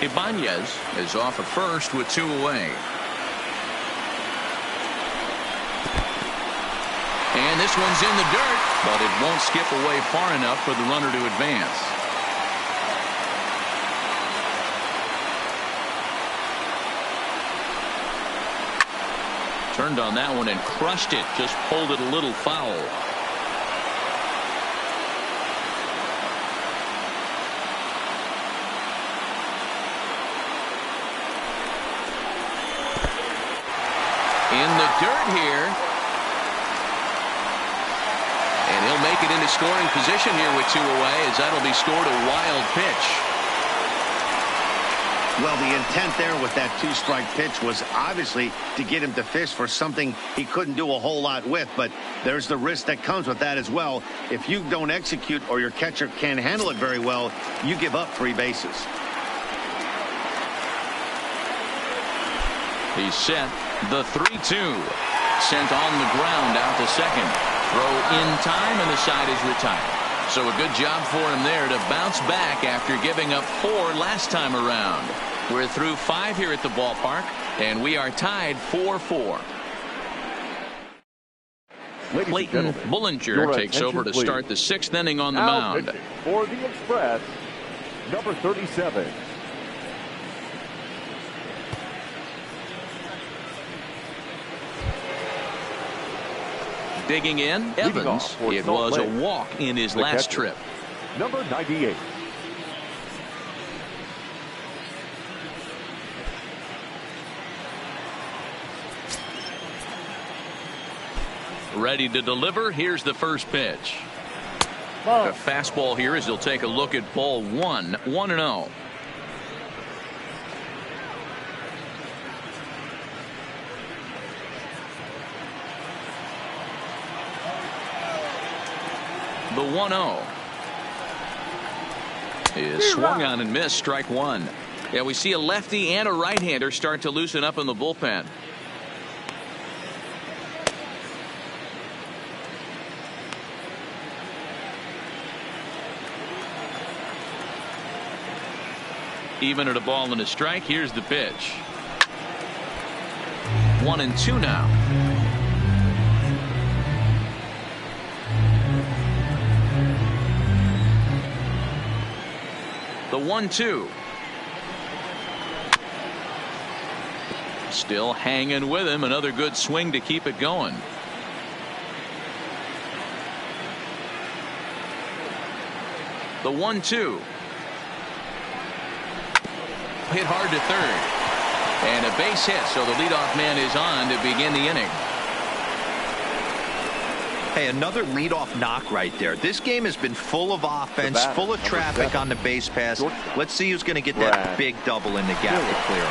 Ibanez is off at first with 2 away. And this one's in the dirt, but it won't skip away far enough for the runner to advance. Turned on that one and crushed it. Just pulled it a little foul. In the dirt here. And he'll make it into scoring position here with 2 away, as that'll be scored a wild pitch. Well, the intent there with that 2-strike pitch was obviously to get him to fish for something he couldn't do a whole lot with, but there's the risk that comes with that as well. If you don't execute or your catcher can't handle it very well, you give up 3 bases. He's set. The 3-2. Sent on the ground out to second. Throw in time, and the side is retired. So a good job for him there to bounce back after giving up 4 last time around. We're through 5 here at the ballpark, and we are tied 4-4. Clayton Bullinger takes over to start the 6th inning on the mound. For the Express, number 37. Digging in, Evans. It was a walk in his last trip. Number 98. Ready to deliver. Here's the first pitch. A fastball here as he'll take a look at ball 1. 1-0. The 1-0 is swung on and missed. Strike 1. Yeah, we see a lefty and a right-hander start to loosen up in the bullpen. Even at a ball and a strike, here's the pitch. 1-2 now. The 1-2. Still hanging with him. Another good swing to keep it going. The 1-2. Hit hard to third. And a base hit, so the leadoff man is on to begin the inning. Hey, another leadoff knock right there. This game has been full of offense, full of traffic on the base pass. Let's see who's going to get that big double in the gap to clear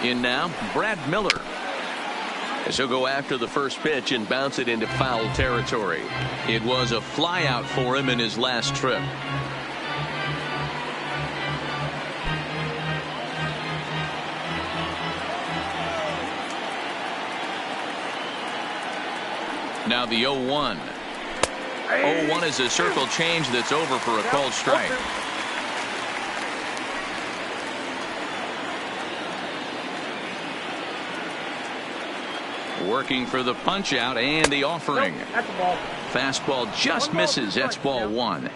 him. In now, Brad Miller. As he'll go after the first pitch and bounce it into foul territory. It was a flyout for him in his last trip. Now the 0-1. 0-1 is a circle change that's over for a called strike. Working for the punch out and the offering. Fastball just misses. That's ball one.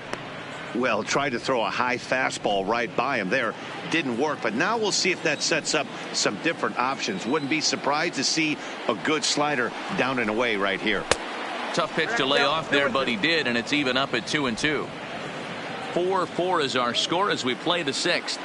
Well, tried to throw a high fastball right by him there. Didn't work, but now we'll see if that sets up some different options. Wouldn't be surprised to see a good slider down and away right here. Tough pitch to lay off there, but he did, and it's even up at 2-2. 4-4 is our score as we play the sixth.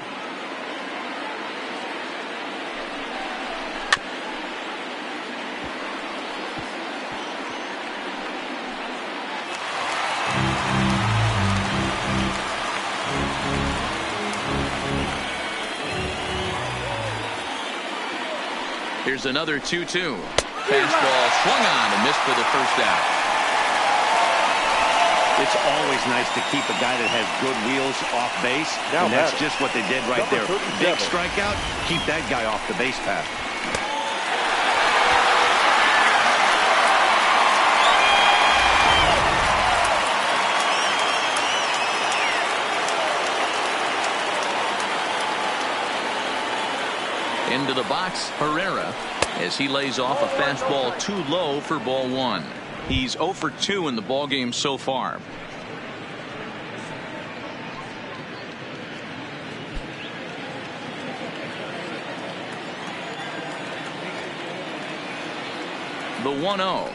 Here's another 2-2. Fastball swung on and missed for the first out. It's always nice to keep a guy that has good wheels off base, and that's just what they did right there. Big strikeout, keep that guy off the base path. Into the box, Herrera, as he lays off a fastball too low for ball one. He's 0 for 2 in the ballgame so far. The 1-0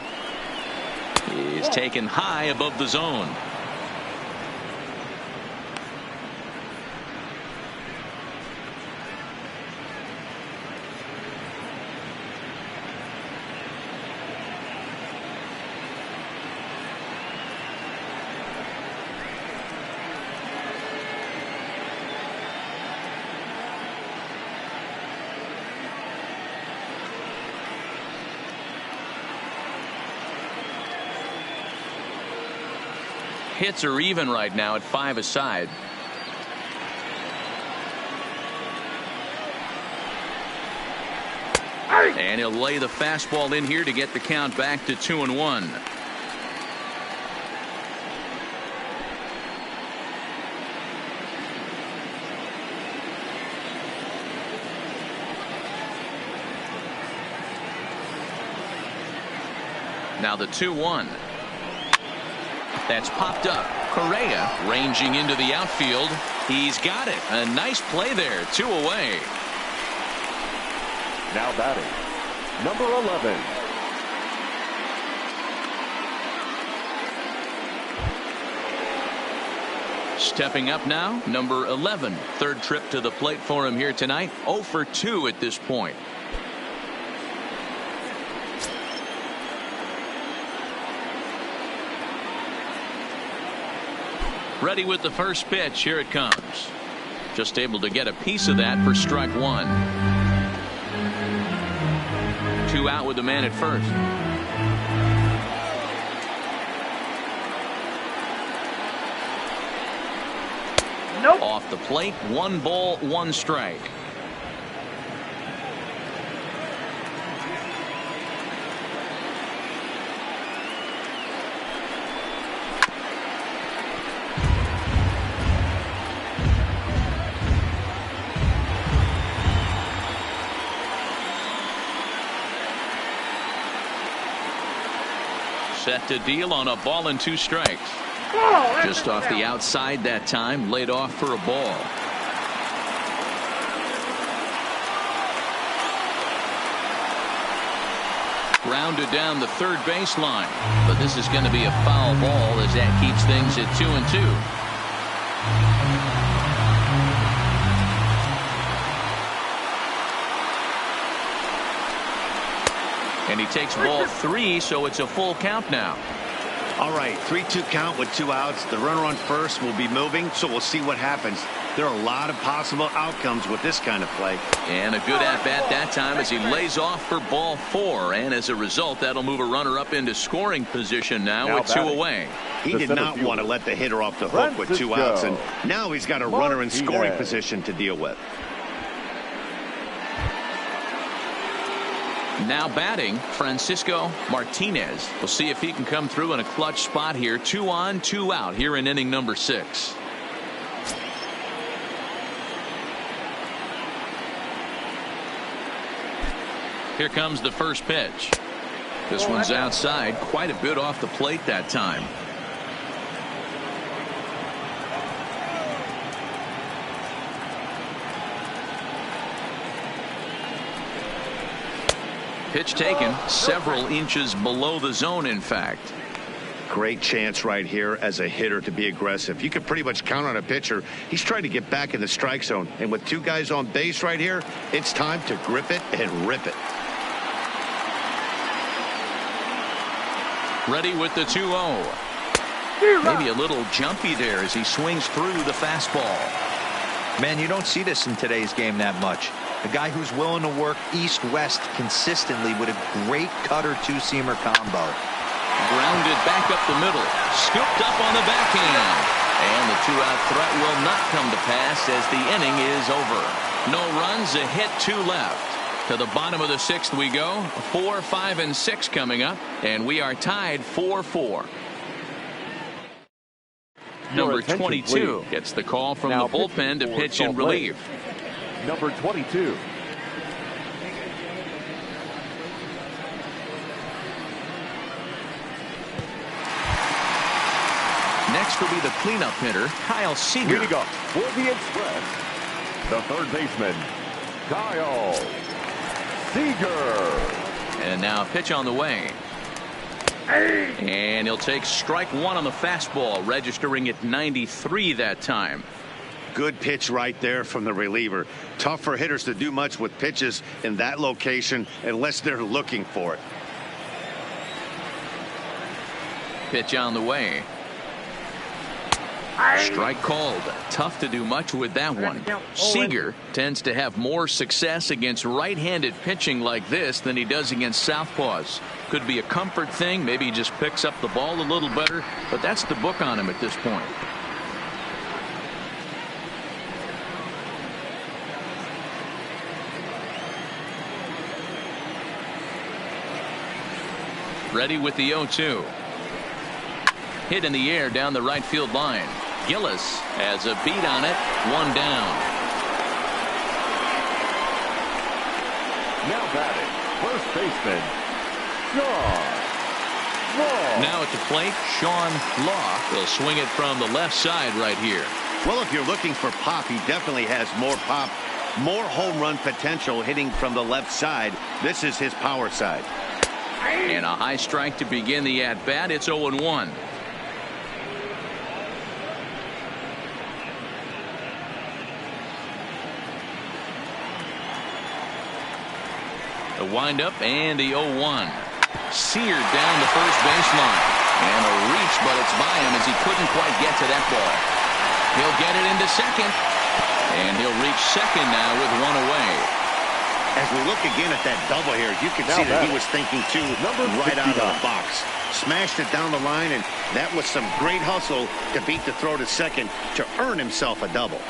is taken high above the zone. Hits are even right now at 5 aside. And he'll lay the fastball in here to get the count back to 2-1. Now the 2-1. That's popped up. Correa ranging into the outfield. He's got it. A nice play there. 2 away. Now batting, number 11. Stepping up now, number 11. Third trip to the plate for him here tonight. 0 for 2 at this point. Ready with the first pitch. Here it comes. Just able to get a piece of that for strike one. 2 out with the man at first. Nope. Off the plate. 1 ball, 1 strike. Set to deal on a ball and 2 strikes. Just off the outside that time, laid off for a ball. Grounded down the third baseline, but this is going to be a foul ball as that keeps things at 2-2. And he takes ball 3, so it's a full count now. All right, 3-2 count with 2 outs. The runner on first will be moving, so we'll see what happens. There are a lot of possible outcomes with this kind of play. And a good at-bat that time as he lays off for ball 4. And as a result, that'll move a runner up into scoring position now with 2 away. He did not want to let the hitter off the hook with 2 outs, and now he's got a runner in scoring position to deal with. Now batting, Francisco Martinez. We'll see if he can come through in a clutch spot here. 2 on, 2 out here in inning number 6. Here comes the first pitch. This one's outside, quite a bit off the plate that time. Pitch taken several inches below the zone, in fact. Great chance right here as a hitter to be aggressive. You can pretty much count on a pitcher. He's trying to get back in the strike zone. And with 2 guys on base right here, it's time to grip it and rip it. Ready with the 2-0. Maybe a little jumpy there as he swings through the fastball. Man, you don't see this in today's game that much. A guy who's willing to work east-west consistently with a great cutter 2-seamer combo. Grounded back up the middle. Scooped up on the backhand. And the 2-out threat will not come to pass as the inning is over. No runs, a hit, 2 left. To the bottom of the 6th we go. 4, 5, and 6 coming up. And we are tied 4-4. Number 22 gets the call from the bullpen to pitch in relief. Number 22. Next will be the cleanup hitter, Kyle Seager. Leading up for the Express, the third baseman, Kyle Seager. And now a pitch on the way. And he'll take strike 1 on the fastball, registering at 93 that time. Good pitch right there from the reliever. Tough for hitters to do much with pitches in that location unless they're looking for it. Pitch on the way. Strike called. Tough to do much with that one. Seager tends to have more success against right-handed pitching like this than he does against southpaws. Could be a comfort thing. Maybe he just picks up the ball a little better, but that's the book on him at this point. Ready with the 0-2. Hit in the air down the right field line. Gillis has a beat on it. 1 down. Now batting, first baseman, Sean Law. Now at the plate, Sean Law will swing it from the left side right here. Well, if you're looking for pop, he definitely has more pop, more home run potential hitting from the left side. This is his power side. And a high strike to begin the at-bat. It's 0-1. The windup and the 0-1. Seared down the first baseline. And a reach, but it's by him as he couldn't quite get to that ball. He'll get it into second. And he'll reach second now with 1 away. As we look again at that double here, you can see that he was thinking too right out of the box. Smashed it down the line, and that was some great hustle to beat the throw to second to earn himself a double.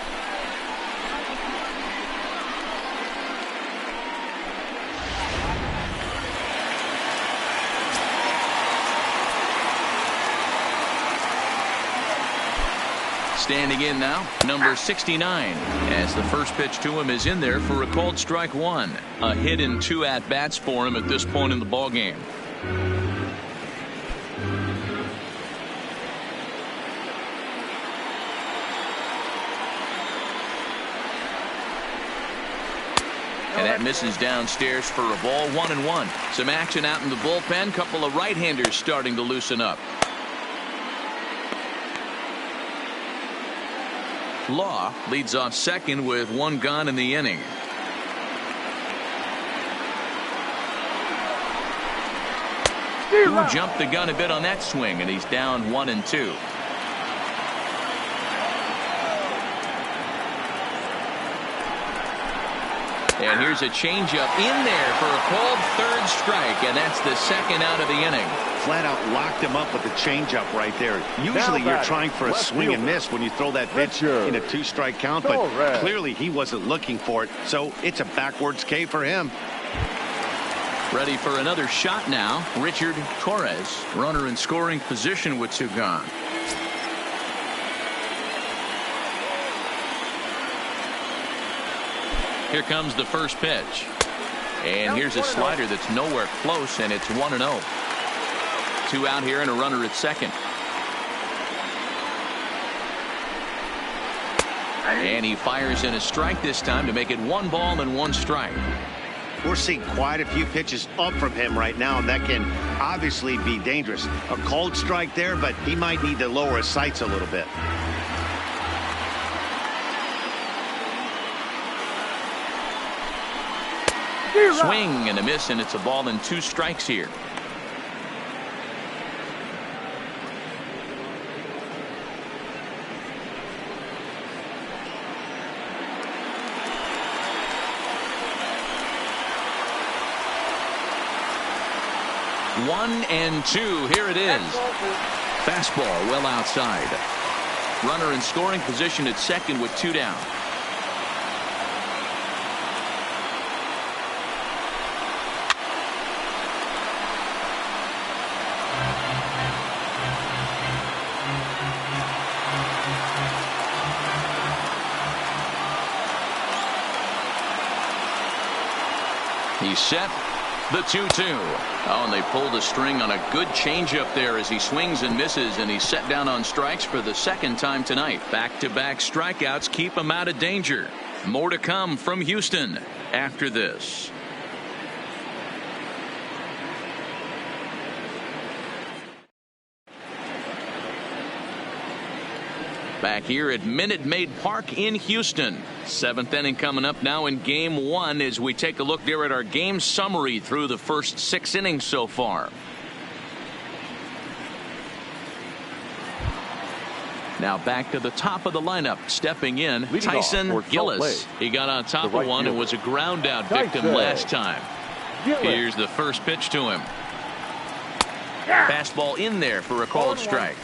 Standing in now, number 69, as the first pitch to him is in there for a called strike 1. A hit in 2 at-bats for him at this point in the ballgame. And that misses downstairs for a ball, 1-1. Some action out in the bullpen. Couple of right-handers starting to loosen up. Law leads off second with one gone in the inning. Who jumped the gun a bit on that swing, and he's down 1-2. And here's a changeup in there for a called third strike, and that's the second out of the inning. Flat out locked him up with the changeup right there. Usually you're trying for a swing and miss when you throw that pitch in a 2-strike count, but clearly he wasn't looking for it, so it's a backwards K for him. Ready for another shot now. Richard Torres, runner in scoring position with two gone. Here comes the first pitch. And here's a slider that's nowhere close, and it's 1-0. Two out here and a runner at second. And he fires in a strike this time to make it 1 ball and 1 strike. We're seeing quite a few pitches up from him right now, and that can obviously be dangerous. A cold strike there, but he might need to lower his sights a little bit. Swing and a miss, and it's a ball and 2 strikes here. One and two. Here it is. Fastball well outside. Runner in scoring position at second with 2 down. He's set. The 2-2. Oh, and they pulled a string on a good changeup there as he swings and misses, and he's set down on strikes for the second time tonight. Back-to-back strikeouts keep him out of danger. More to come from Houston after this. Back here at Minute Maid Park in Houston. 7th inning coming up now in game 1 as we take a look there at our game summary through the first 6 innings so far. Now back to the top of the lineup. Stepping in, Tyson Gillis. He got on top of one and was a ground out victim last time. Here's the first pitch to him. Fastball in there for a called strike.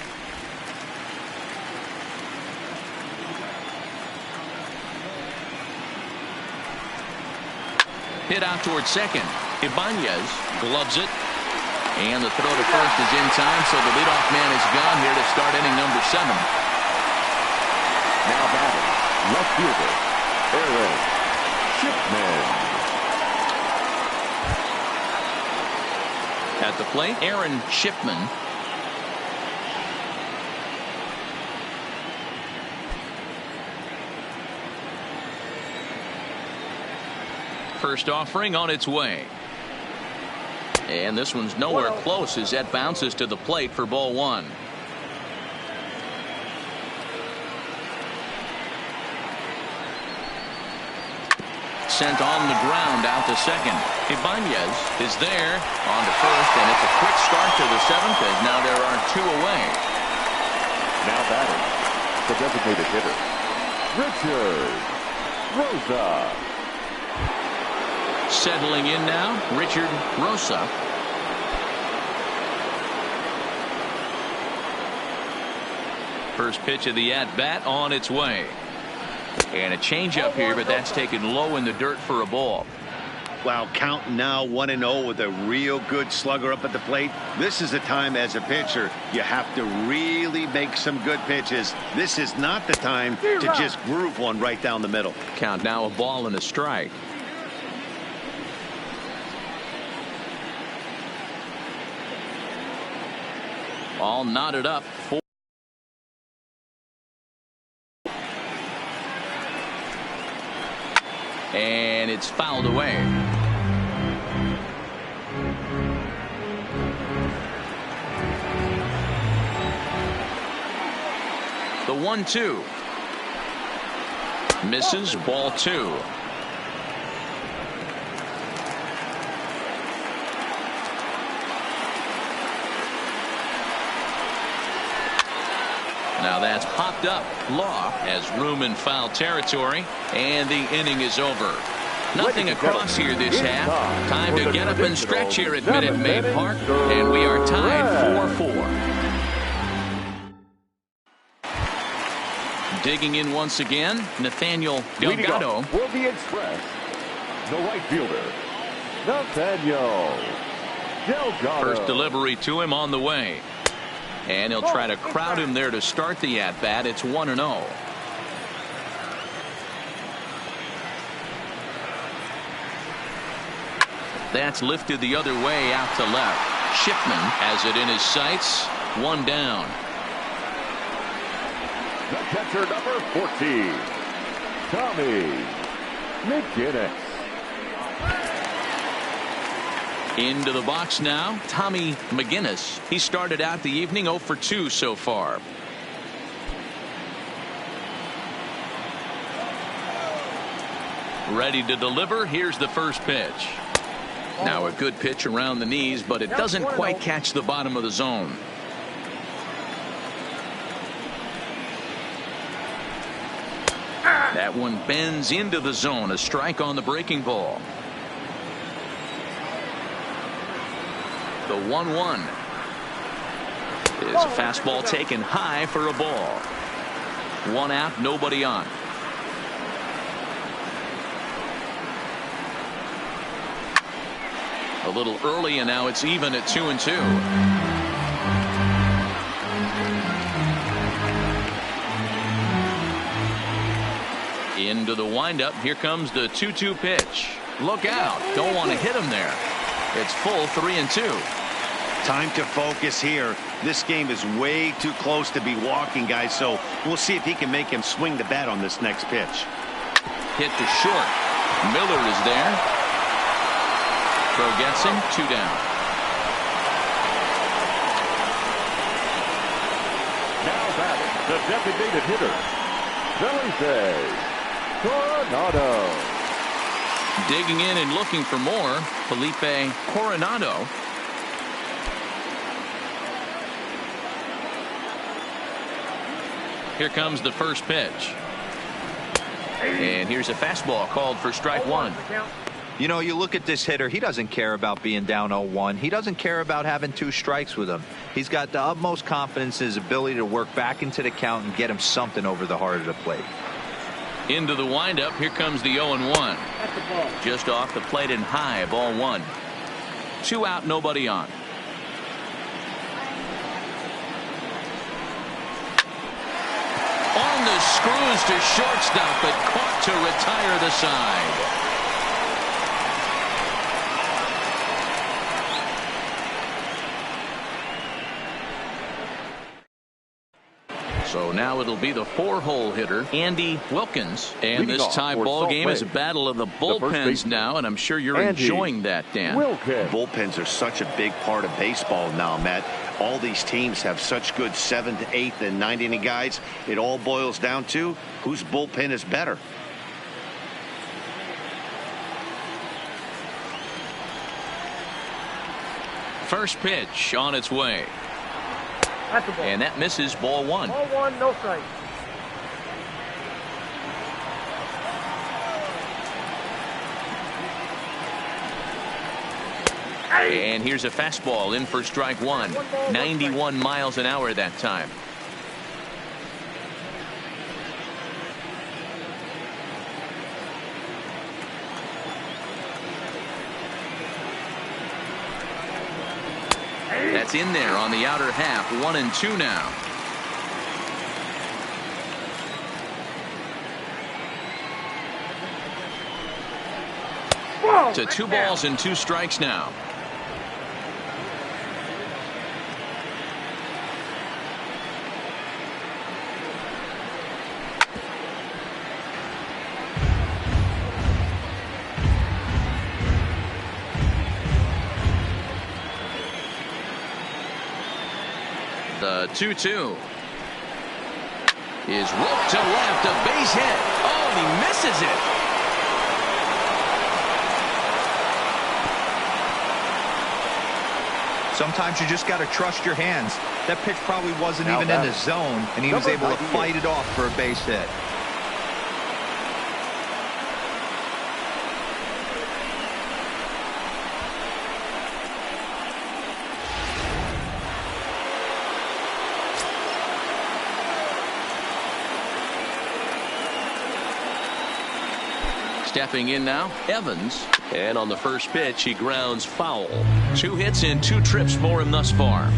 Hit out towards second. Ibanez gloves it. And the throw to first is in time, so the leadoff man is gone here to start inning number 7. Now batting, left fielder, Aaron Shipman. At the plate, Aaron Shipman. First offering on its way. And this one's nowhere close as that bounces to the plate for ball 1. Sent on the ground out to second. Ibanez is there on to first, and it's a quick start to the 7th as now there are 2 away. Now batting, the designated hitter, Richard Rosa. Settling in now, Richard Rosa. First pitch of the at-bat on its way. And a changeup here, but that's taken low in the dirt for a ball. Wow, count now 1-0 with a real good slugger up at the plate. This is the time as a pitcher you have to really make some good pitches. This is not the time to just groove one right down the middle. Count now a ball and a strike. All knotted up. And And it's fouled away. The 1-2. Misses, ball 2. Now that's popped up. Law has room in foul territory, and the inning is over. Nothing across here this half. Time to get up and stretch here at Minute Maid Park, and we are tied 4-4. Digging in once again, Nathaniel Delgado. For the Express, the right fielder, Nathaniel Delgado. First delivery to him on the way. And he'll try to crowd him there to start the at-bat. It's 1-0. That's lifted the other way out to left. Shipman has it in his sights. 1 down. The catcher, number 14, Tommy McGinnis. Into the box now, Tommy McGinnis. He started out the evening 0 for 2 so far. Ready to deliver. Here's the first pitch. Now a good pitch around the knees, but it doesn't quite catch the bottom of the zone. That one bends into the zone. A strike on the breaking ball. The 1-1 is a fastball taken high for a ball. 1 out, nobody on. A little early, and now it's even at 2-2. Into the windup. Here comes the 2-2 pitch. Look out. Don't want to hit him there. It's full 3-2. Time to focus here. This game is way too close to be walking, guys, so we'll see if he can make him swing the bat on this next pitch. Hit to short. Miller is there. Throw gets him. 2 down. Now batting, the designated hitter, Felipe Coronado. Digging in and looking for more, Felipe Coronado. Here comes the first pitch. And here's a fastball called for strike 1. You know, you look at this hitter, he doesn't care about being down 0-1. He doesn't care about having 2 strikes with him. He's got the utmost confidence in his ability to work back into the count and get him something over the heart of the plate. Into the windup. Here comes the 0-1. Just off the plate and high. Ball 1. 2 out, nobody on. On the screws to shortstop, but caught to retire the side. So now it'll be the 4-hole hitter, Andy Wilkins. And this tie ball game is a battle of the bullpens now, and I'm sure you're enjoying that, Dan. Bullpens are such a big part of baseball now, Matt. All these teams have such good 7th, 8th, and 9th inning guys. It all boils down to whose bullpen is better. First pitch on its way. That's a ball. And that misses. Ball 1. Ball 1, no strike. And here's a fastball in for strike 1. 91 miles an hour that time. That's in there on the outer half. 1-2 now. To 2 balls and 2 strikes now. The 2-2 is roped to left, a base hit. Oh, and he misses it. Sometimes you just got to trust your hands. That pitch probably wasn't even in the zone, and he was able to fight it off for a base hit. Stepping in now, Evans. And on the first pitch, he grounds foul. 2 hits in 2 trips for him thus far.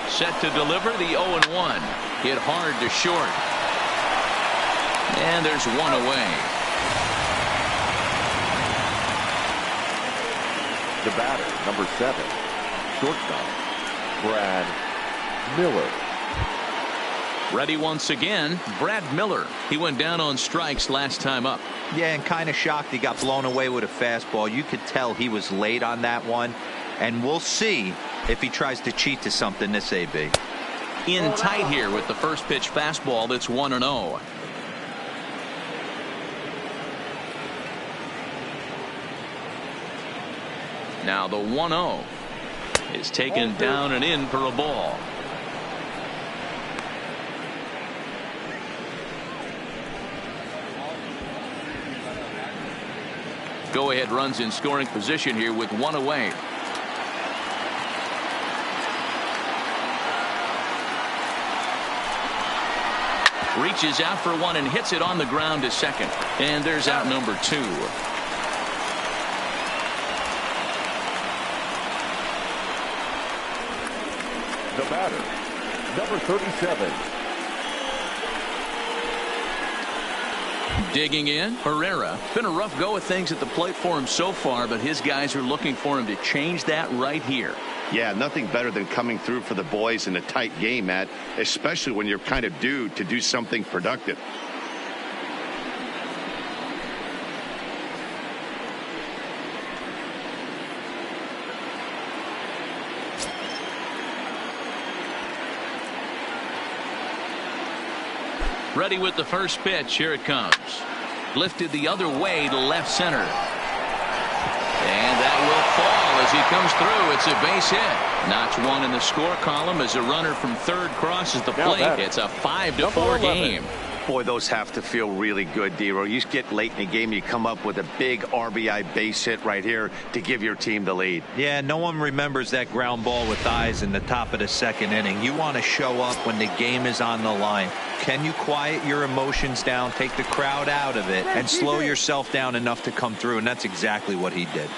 Set to deliver the 0-1. Hit hard to short. And there's 1 away. The batter, number 7, shortstop, Brad Miller. Ready once again, Brad Miller. He went down on strikes last time up. Yeah, and kind of shocked he got blown away with a fastball. You could tell he was late on that one. And we'll see if he tries to cheat to something this AB. In tight here with the first pitch fastball that's 1-0. Now the 1-0 is taken down and in for a ball. Go ahead runs in scoring position here with 1 away. Reaches out for 1 and hits it on the ground to second. And there's out number 2. The batter, number 37. Digging in, Herrera. Been a rough go of things at the plate for him so far, but his guys are looking for him to change that right here. Yeah, nothing better than coming through for the boys in a tight game, Matt, especially when you're kind of due to do something productive. Ready with the first pitch. Here it comes. Lifted the other way to left center. And that will fall as he comes through. It's a base hit. Notch 1 in the score column as a runner from third crosses the plate. It's a 5-4 game. Boy, those have to feel really good, D-Row. You get late in the game, you come up with a big RBI base hit right here to give your team the lead. Yeah, no one remembers that ground ball with eyes in the top of the second inning. You want to show up when the game is on the line. Can you quiet your emotions down, take the crowd out of it, and slow yourself down enough to come through? And that's exactly what he did.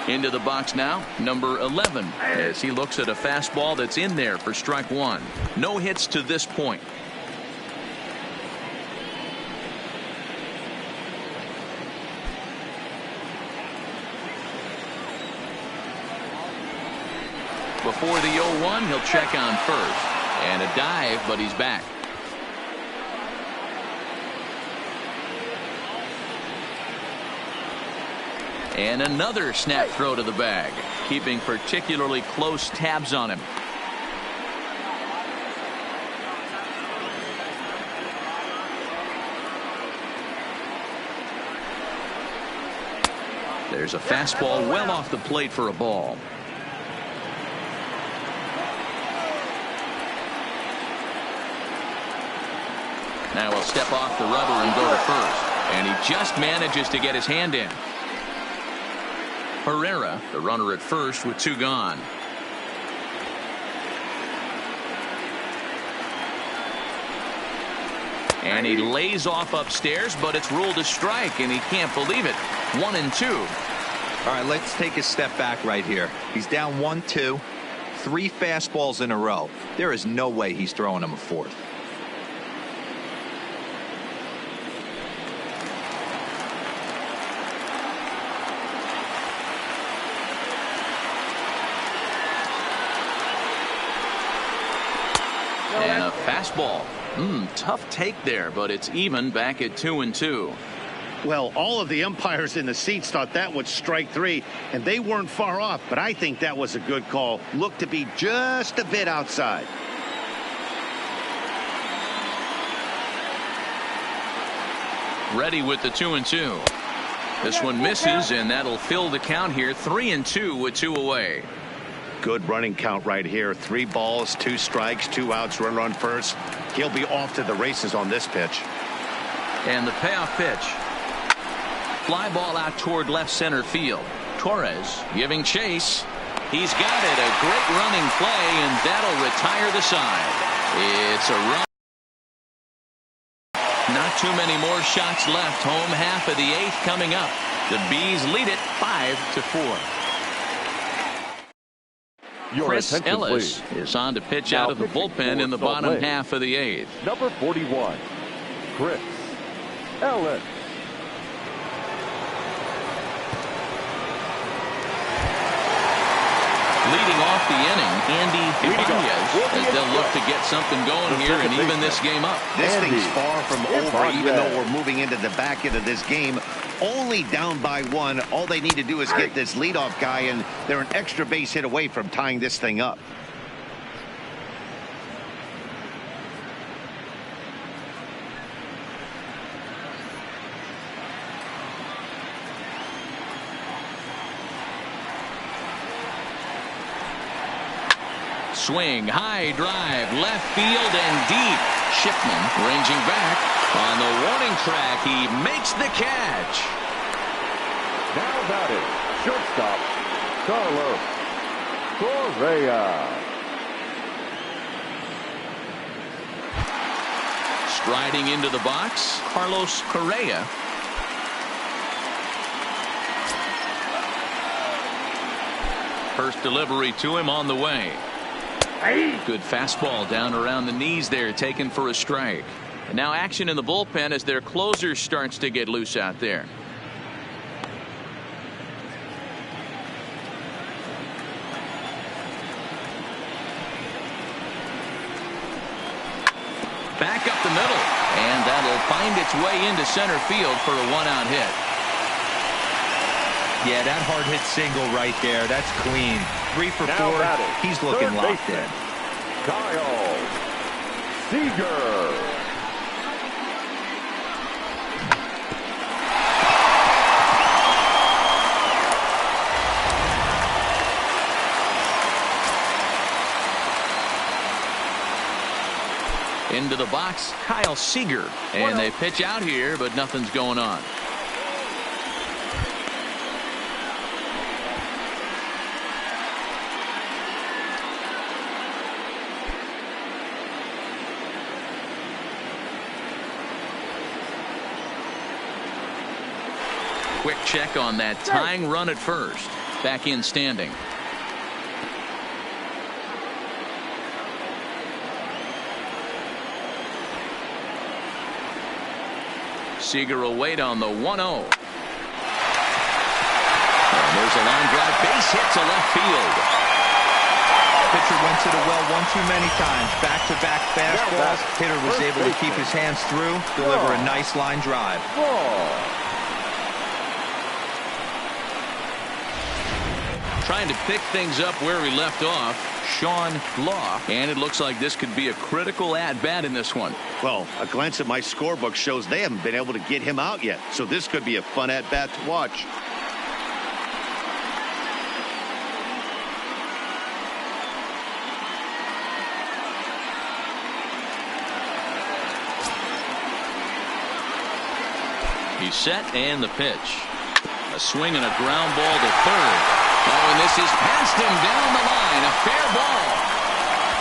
Into the box now, number 11, as he looks at a fastball that's in there for strike 1. No hits to this point. Before the 0-1, he'll check on first. And a dive, but he's back. And another snap throw to the bag, keeping particularly close tabs on him. There's a fastball well off the plate for a ball. Now he'll step off the rubber and go to first. And he just manages to get his hand in. Herrera, the runner at first with 2 gone. And he lays off upstairs, but it's ruled a strike, and he can't believe it. 1-2. All right, let's take a step back right here. He's down 1-2, 3 fastballs in a row. There is no way he's throwing him a 4th. fastball. Tough take there, but it's even back at 2-2. Well, all of the umpires in the seats thought that was strike three, and they weren't far off, but I think that was a good call. Looked to be just a bit outside. Ready with the 2-2. This one misses, and that'll fill the count here. 3-2 with 2 away. Good running count right here. 3 balls, 2 strikes, 2 outs, runner on first. He'll be off to the races on this pitch. And the payoff pitch. Fly ball out toward left center field. Torres giving chase. He's got it. A great running play, and that'll retire the side. It's a run. Not too many more shots left. Home half of the 8th coming up. The Bees lead it 5-4. Chris Ellis is on to pitch out of the bullpen in the bottom half of the 8th. Number 41, Chris Ellis. Leading off the inning, Andy Ibanez, as they'll look to get something going here and even this game up. This thing's far from over, even though we're moving into the back end of this game. Only down by 1. All they need to do is get this leadoff guy, and they're an extra base hit away from tying this thing up. Swing, high drive, left field and deep. Shipman ranging back on the warning track. He makes the catch. Now batting, shortstop, Carlos Correa. Striding into the box, Carlos Correa. First delivery to him on the way. Good fastball down around the knees there, taken for a strike. And now action in the bullpen as their closer starts to get loose out there. Back up the middle, and that'll find its way into center field for a 1-out hit. Yeah, that hard hit single right there. That's clean. 3 for 4. He's looking locked in. Kyle Seager. Into the box, Kyle Seager. And they pitch out here, but nothing's going on. Quick check on that tying run at first. Back in standing. Seager will wait on the 1-0. And there's a line drive base hit to left field. Pitcher went to the well one too many times. Back-to-back fastballs. Hitter was able to keep his hands through, deliver a nice line drive. Trying to pick things up where we left off, Sean Law, and it looks like this could be a critical at-bat in this one. Well, a glance at my scorebook shows they haven't been able to get him out yet, so this could be a fun at-bat to watch. He's set, and the pitch. A swing and a ground ball to third. Oh, and this is past him down the line. A fair ball.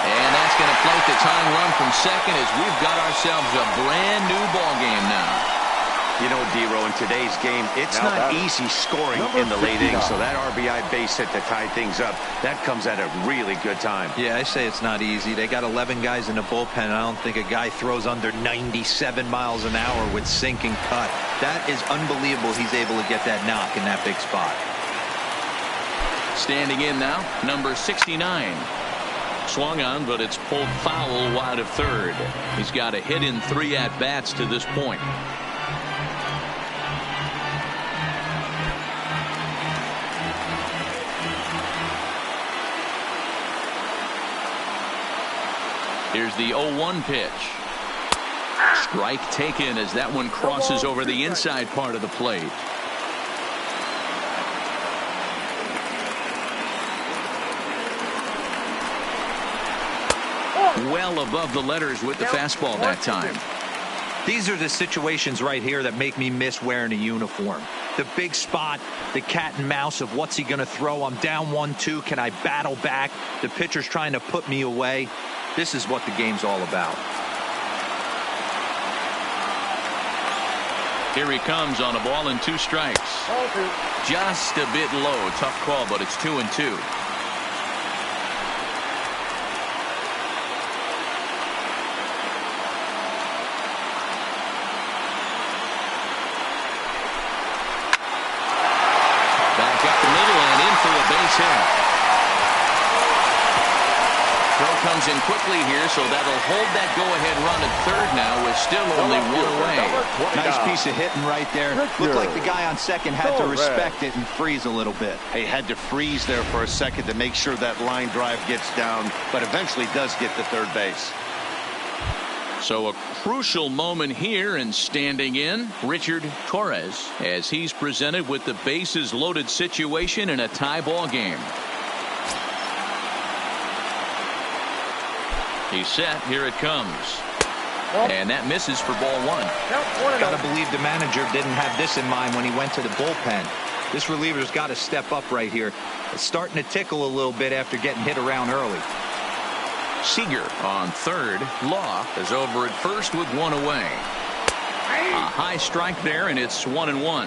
And that's going to float the tying run from second as we've got ourselves a brand new ball game now. You know, D-Row, in today's game, it's not easy scoring in the late innings, so that RBI base hit to tie things up, that comes at a really good time. Yeah, I say it's not easy. They got 11 guys in the bullpen. I don't think a guy throws under 97 miles an hour with sink and cut. That is unbelievable he's able to get that knock in that big spot. Standing in now, number 69. Swung on, but it's pulled foul wide of third. He's got a hit in 3 at-bats to this point. Here's the 0-1 pitch. Strike taken as that one crosses over the inside part of the plate. Well above the letters with the fastball that time. These are the situations right here that make me miss wearing a uniform. The big spot, the cat and mouse of what's he going to throw. I'm down 1-2. Can I battle back? The pitcher's trying to put me away. This is what the game's all about. Here he comes on a ball and 2 strikes. Just a bit low. Tough call, but it's 2-2. Back up the middle and in for a base hit. Throw comes in quickly here, so that'll hold that go-ahead run at third now with still only 1 away. Nice piece of hitting right there. Looked like the guy on second had to respect it and freeze a little bit. He had to freeze there for a second to make sure that line drive gets down, but eventually does get to third base. So a crucial moment here, and standing in, Richard Torres, as he's presented with the bases loaded situation in a tie ball game. He's set. Here it comes. And that misses for ball 1. Got to believe the manager didn't have this in mind when he went to the bullpen. This reliever's got to step up right here. It's starting to tickle a little bit after getting hit around early. Seager on third. Law is over at first with 1 away. A high strike there, and it's 1-1.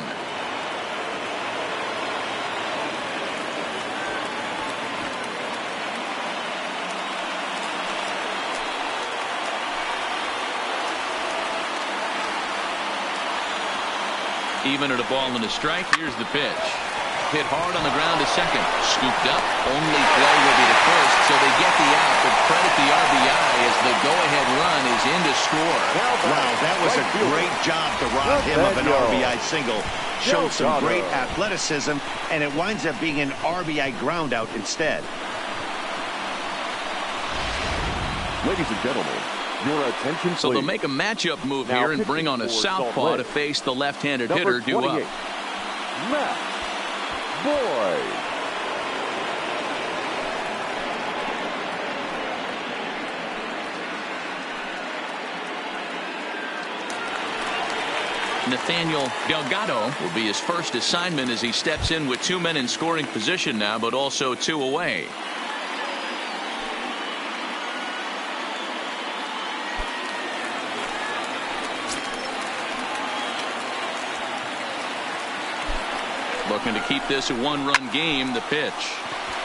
Even at a ball and a strike, here's the pitch. Hit hard on the ground to second. Scooped up. Only play will be to first, so they get the out, but credit the RBI as the go-ahead run is in to score. Wow, that was a great job to rob him of an RBI single. Showed some great athleticism, and it winds up being an RBI ground out instead. Ladies and gentlemen, your attention, So they'll please. make a matchup move Now here and pitching bring on a for Salt southpaw Lake. to face the left-handed Number hitter due 28, up. Matt Boyd. Nathaniel Delgado will be his first assignment as he steps in with 2 men in scoring position now, but also 2 away. Looking to keep this a 1-run game. The pitch.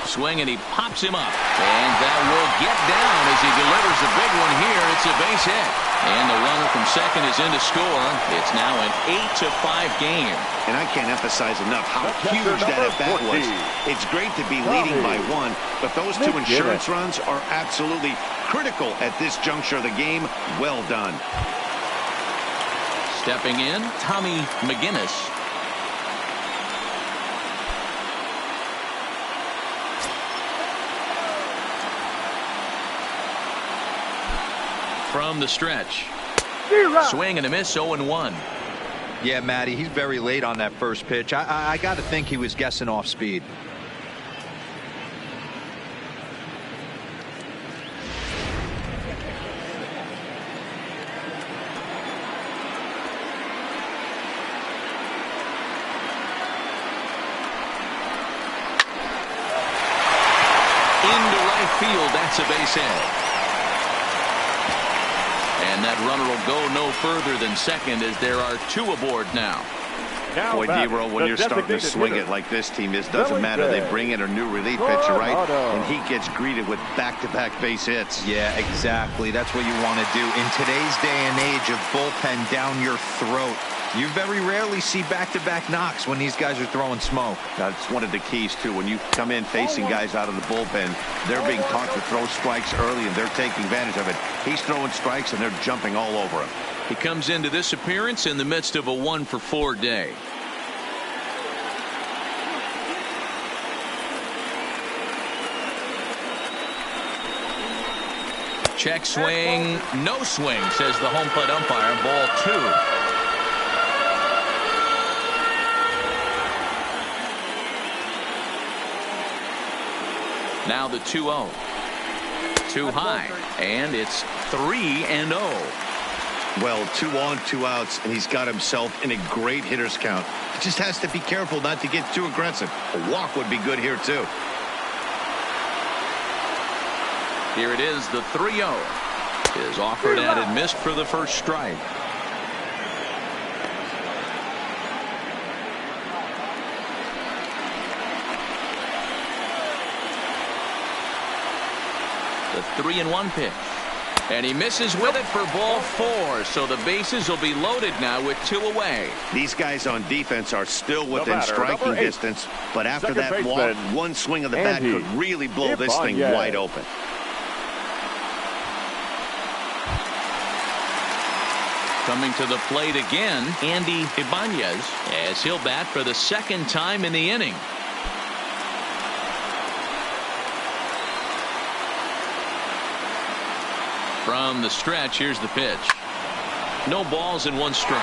Swing, and he pops him up. And that will get down as he delivers a big one here. It's a base hit. And the runner from second is in to score. It's now an 8-5 game. And I can't emphasize enough how huge that at-bat was. It's great to be leading by 1, but those 2 insurance runs are absolutely critical at this juncture of the game. Well done. Stepping in, Tommy McGinnis. From the stretch. Swing and a miss, 0-1. Yeah, Matty, he's very late on that first pitch. I got to think he was guessing off speed. Into right field, that's a base hit. And that runner will go no further than second as there are 2 aboard now. Boy, D-Roll, when you're starting to swing it like this team is, doesn't matter. They bring in a new relief pitcher, right? And he gets greeted with back-to-back base hits. Yeah, exactly. That's what you want to do. In today's day and age of bullpen down your throat, you very rarely see back-to-back knocks when these guys are throwing smoke. That's one of the keys, too. When you come in facing guys out of the bullpen, they're being taught to throw strikes early, and they're taking advantage of it. He's throwing strikes, and they're jumping all over him. He comes into this appearance in the midst of a 1-for-4 day. Check swing, no swing, says the home plate umpire. Ball 2. Now the 2-0. Too high, and it's 3-0. Well, 2 on, 2 outs, and he's got himself in a great hitter's count. He just has to be careful not to get too aggressive. A walk would be good here, too. Here it is, the 3-0. Is offered at and missed for the first strike. The 3-1 pitch. And he misses with it for ball 4. So the bases will be loaded now with 2 away. These guys on defense are still within striking distance. But after that walk, one swing of the bat could really blow this thing wide open. Coming to the plate again, Andy Ibanez, as he'll bat for the second time in the inning. From the stretch, here's the pitch. No balls and 1 strike.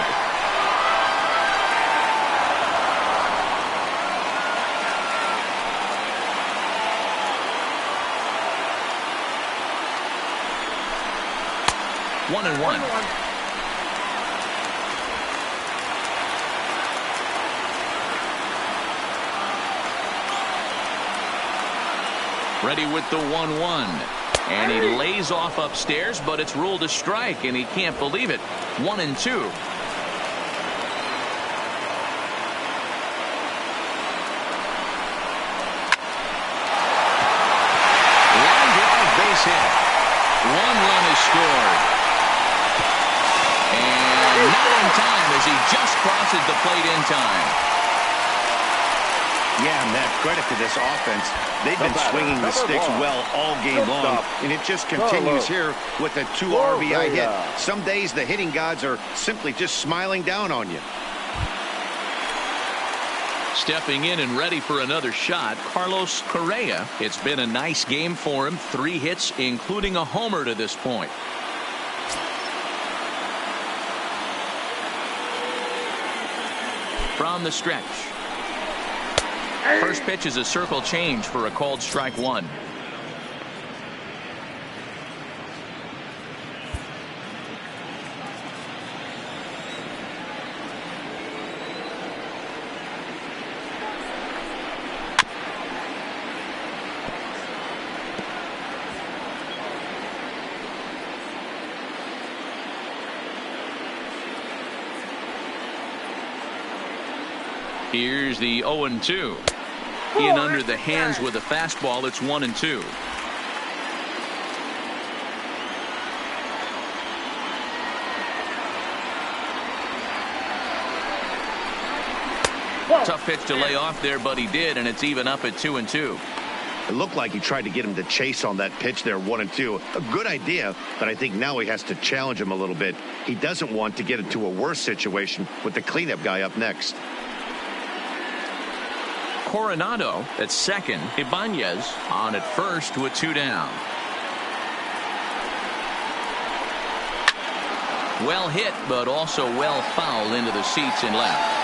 One and one. Ready with the 1-1. And he lays off upstairs, but it's ruled a strike, and he can't believe it. 1 and 2. Line drive base hit. 1 run is scored. And not in time as he just crosses the plate in time. Yeah, and that credit to this offense. They've been swinging the sticks well all game long, and it just continues here with a 2 RBI hit. Some days the hitting gods are simply just smiling down on you. Stepping in and ready for another shot, Carlos Correa. It's been a nice game for him. 3 hits, including a homer to this point. From the stretch. First pitch is a circle change for a called strike 1. Here's the 0-2. In under the hands with a fastball. It's 1 and 2. Tough pitch to lay off there, but he did, and it's even up at 2 and 2. It looked like he tried to get him to chase on that pitch there, 1 and 2. A good idea, but I think now he has to challenge him a little bit. He doesn't want to get into a worse situation with the cleanup guy up next. Coronado at second. Ibanez on at first with 2 down. Well hit, but also well fouled into the seats and left.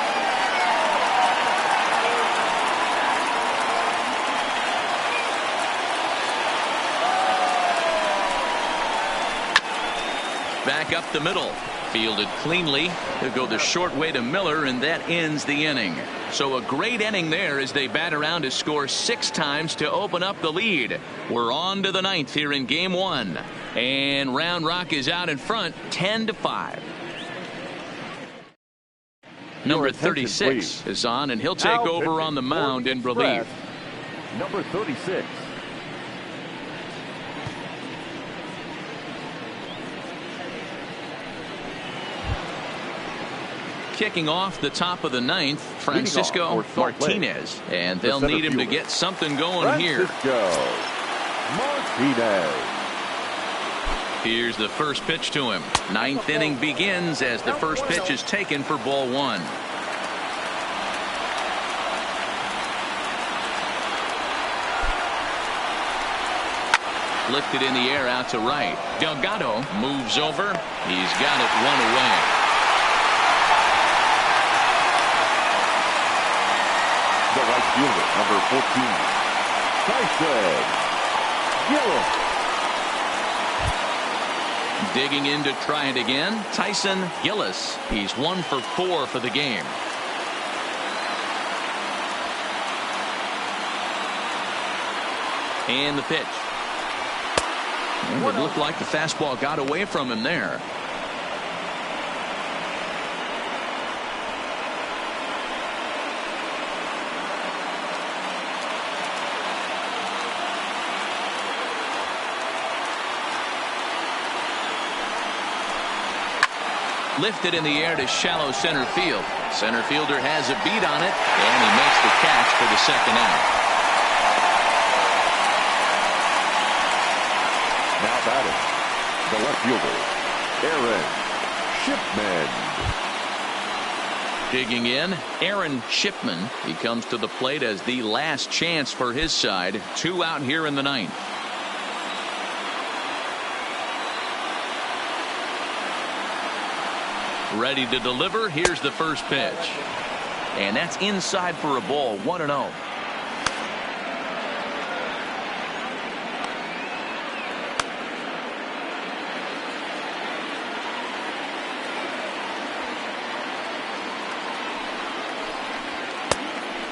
Back up the middle. Fielded cleanly. He'll go the short way to Miller, and that ends the inning. So a great inning there as they bat around to score 6 times to open up the lead. We're on to the 9th here in game 1. And Round Rock is out in front 10-5. Number attention, 36 please. is on, and he'll take Now over pitching on the for mound the in Express, relief. Number 36. Kicking off the top of the ninth, Francisco for Salt Lake, Martinez. And they'll center need him to fielder, get something going here. Francisco Martinez. Here's the first pitch to him. Ninth inning begins as the first pitch is taken for ball one. Lifted in the air out to right. Delgado moves over. He's got it one away. The right fielder, number 14. Tyson Gillis. Digging in to try it again, Tyson Gillis. He's 1 for 4 for the game. And the pitch. It looked like the fastball got away from him there. Lifted in the air to shallow center field. Center fielder has a beat on it, and he makes the catch for the second out. Now batting, the left fielder, Aaron Shipman. Digging in, Aaron Shipman. He comes to the plate as the last chance for his side. 2 out here in the ninth. Ready to deliver. Here's the first pitch. And that's inside for a ball. 1-0.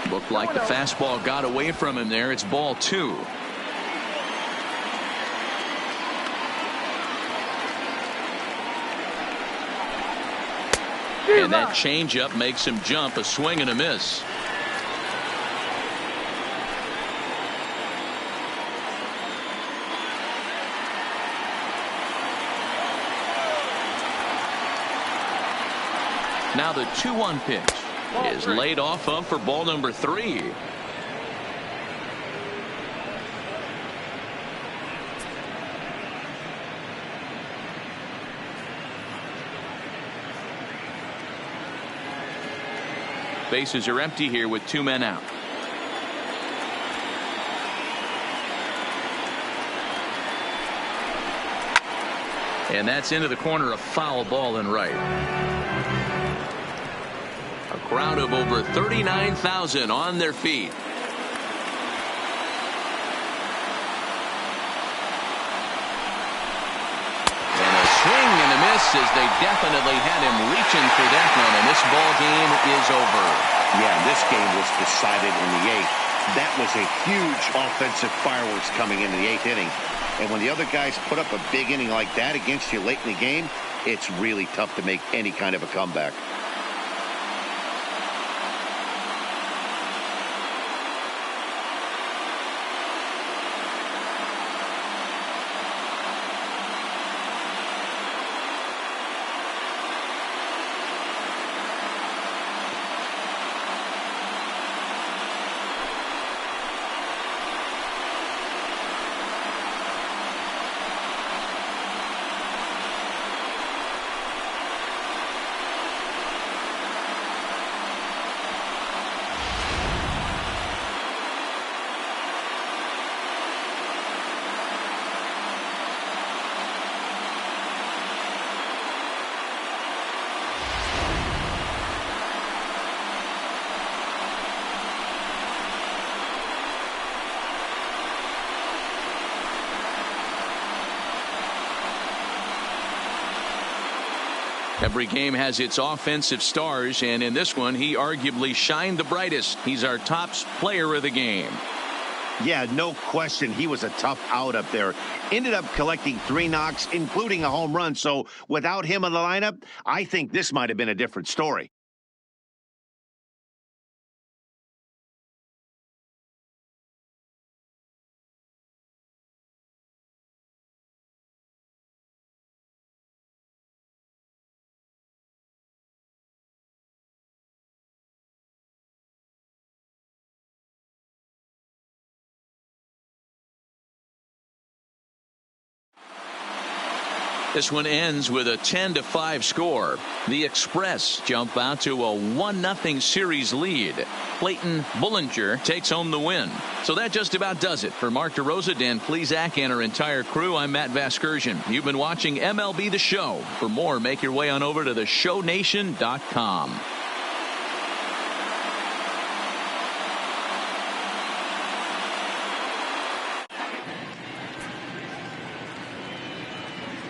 Looked like the fastball got away from him there. It's ball 2. And that changeup makes him jump. A swing and a miss. Now the 2-1 pitch is laid off of for ball number 3. Bases are empty here with 2 men out. And that's into the corner, a foul ball and right. A crowd of over 39,000 on their feet. And a swing and a miss as they definitely had him reaching for that one, and this ball game is over. Yeah, this game was decided in the 8th. That was a huge offensive fireworks coming into the 8th inning. And when the other guys put up a big inning like that against you late in the game, it's really tough to make any kind of a comeback. Every game has its offensive stars, and in this one he arguably shined the brightest. He's our top player of the game. Yeah, no question. He was a tough out up there. Ended up collecting 3 knocks, including a home run. So without him in the lineup, I think this might have been a different story. This one ends with a 10-5 score. The Express jump out to a 1-0 series lead. Clayton Bullinger takes home the win. So that just about does it. For Mark DeRosa, Dan Plesac, and our entire crew, I'm Matt Vasgersian. You've been watching MLB The Show. For more, make your way on over to theshownation.com.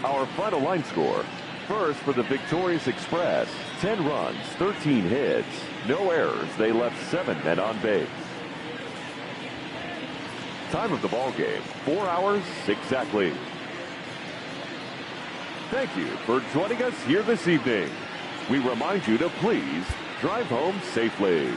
Our final line score. First for the victorious Express, 10 runs, 13 hits, no errors. They left 7 men on base. Time of the ball game, 4 hours exactly. Thank you for joining us here this evening. We remind you to please drive home safely.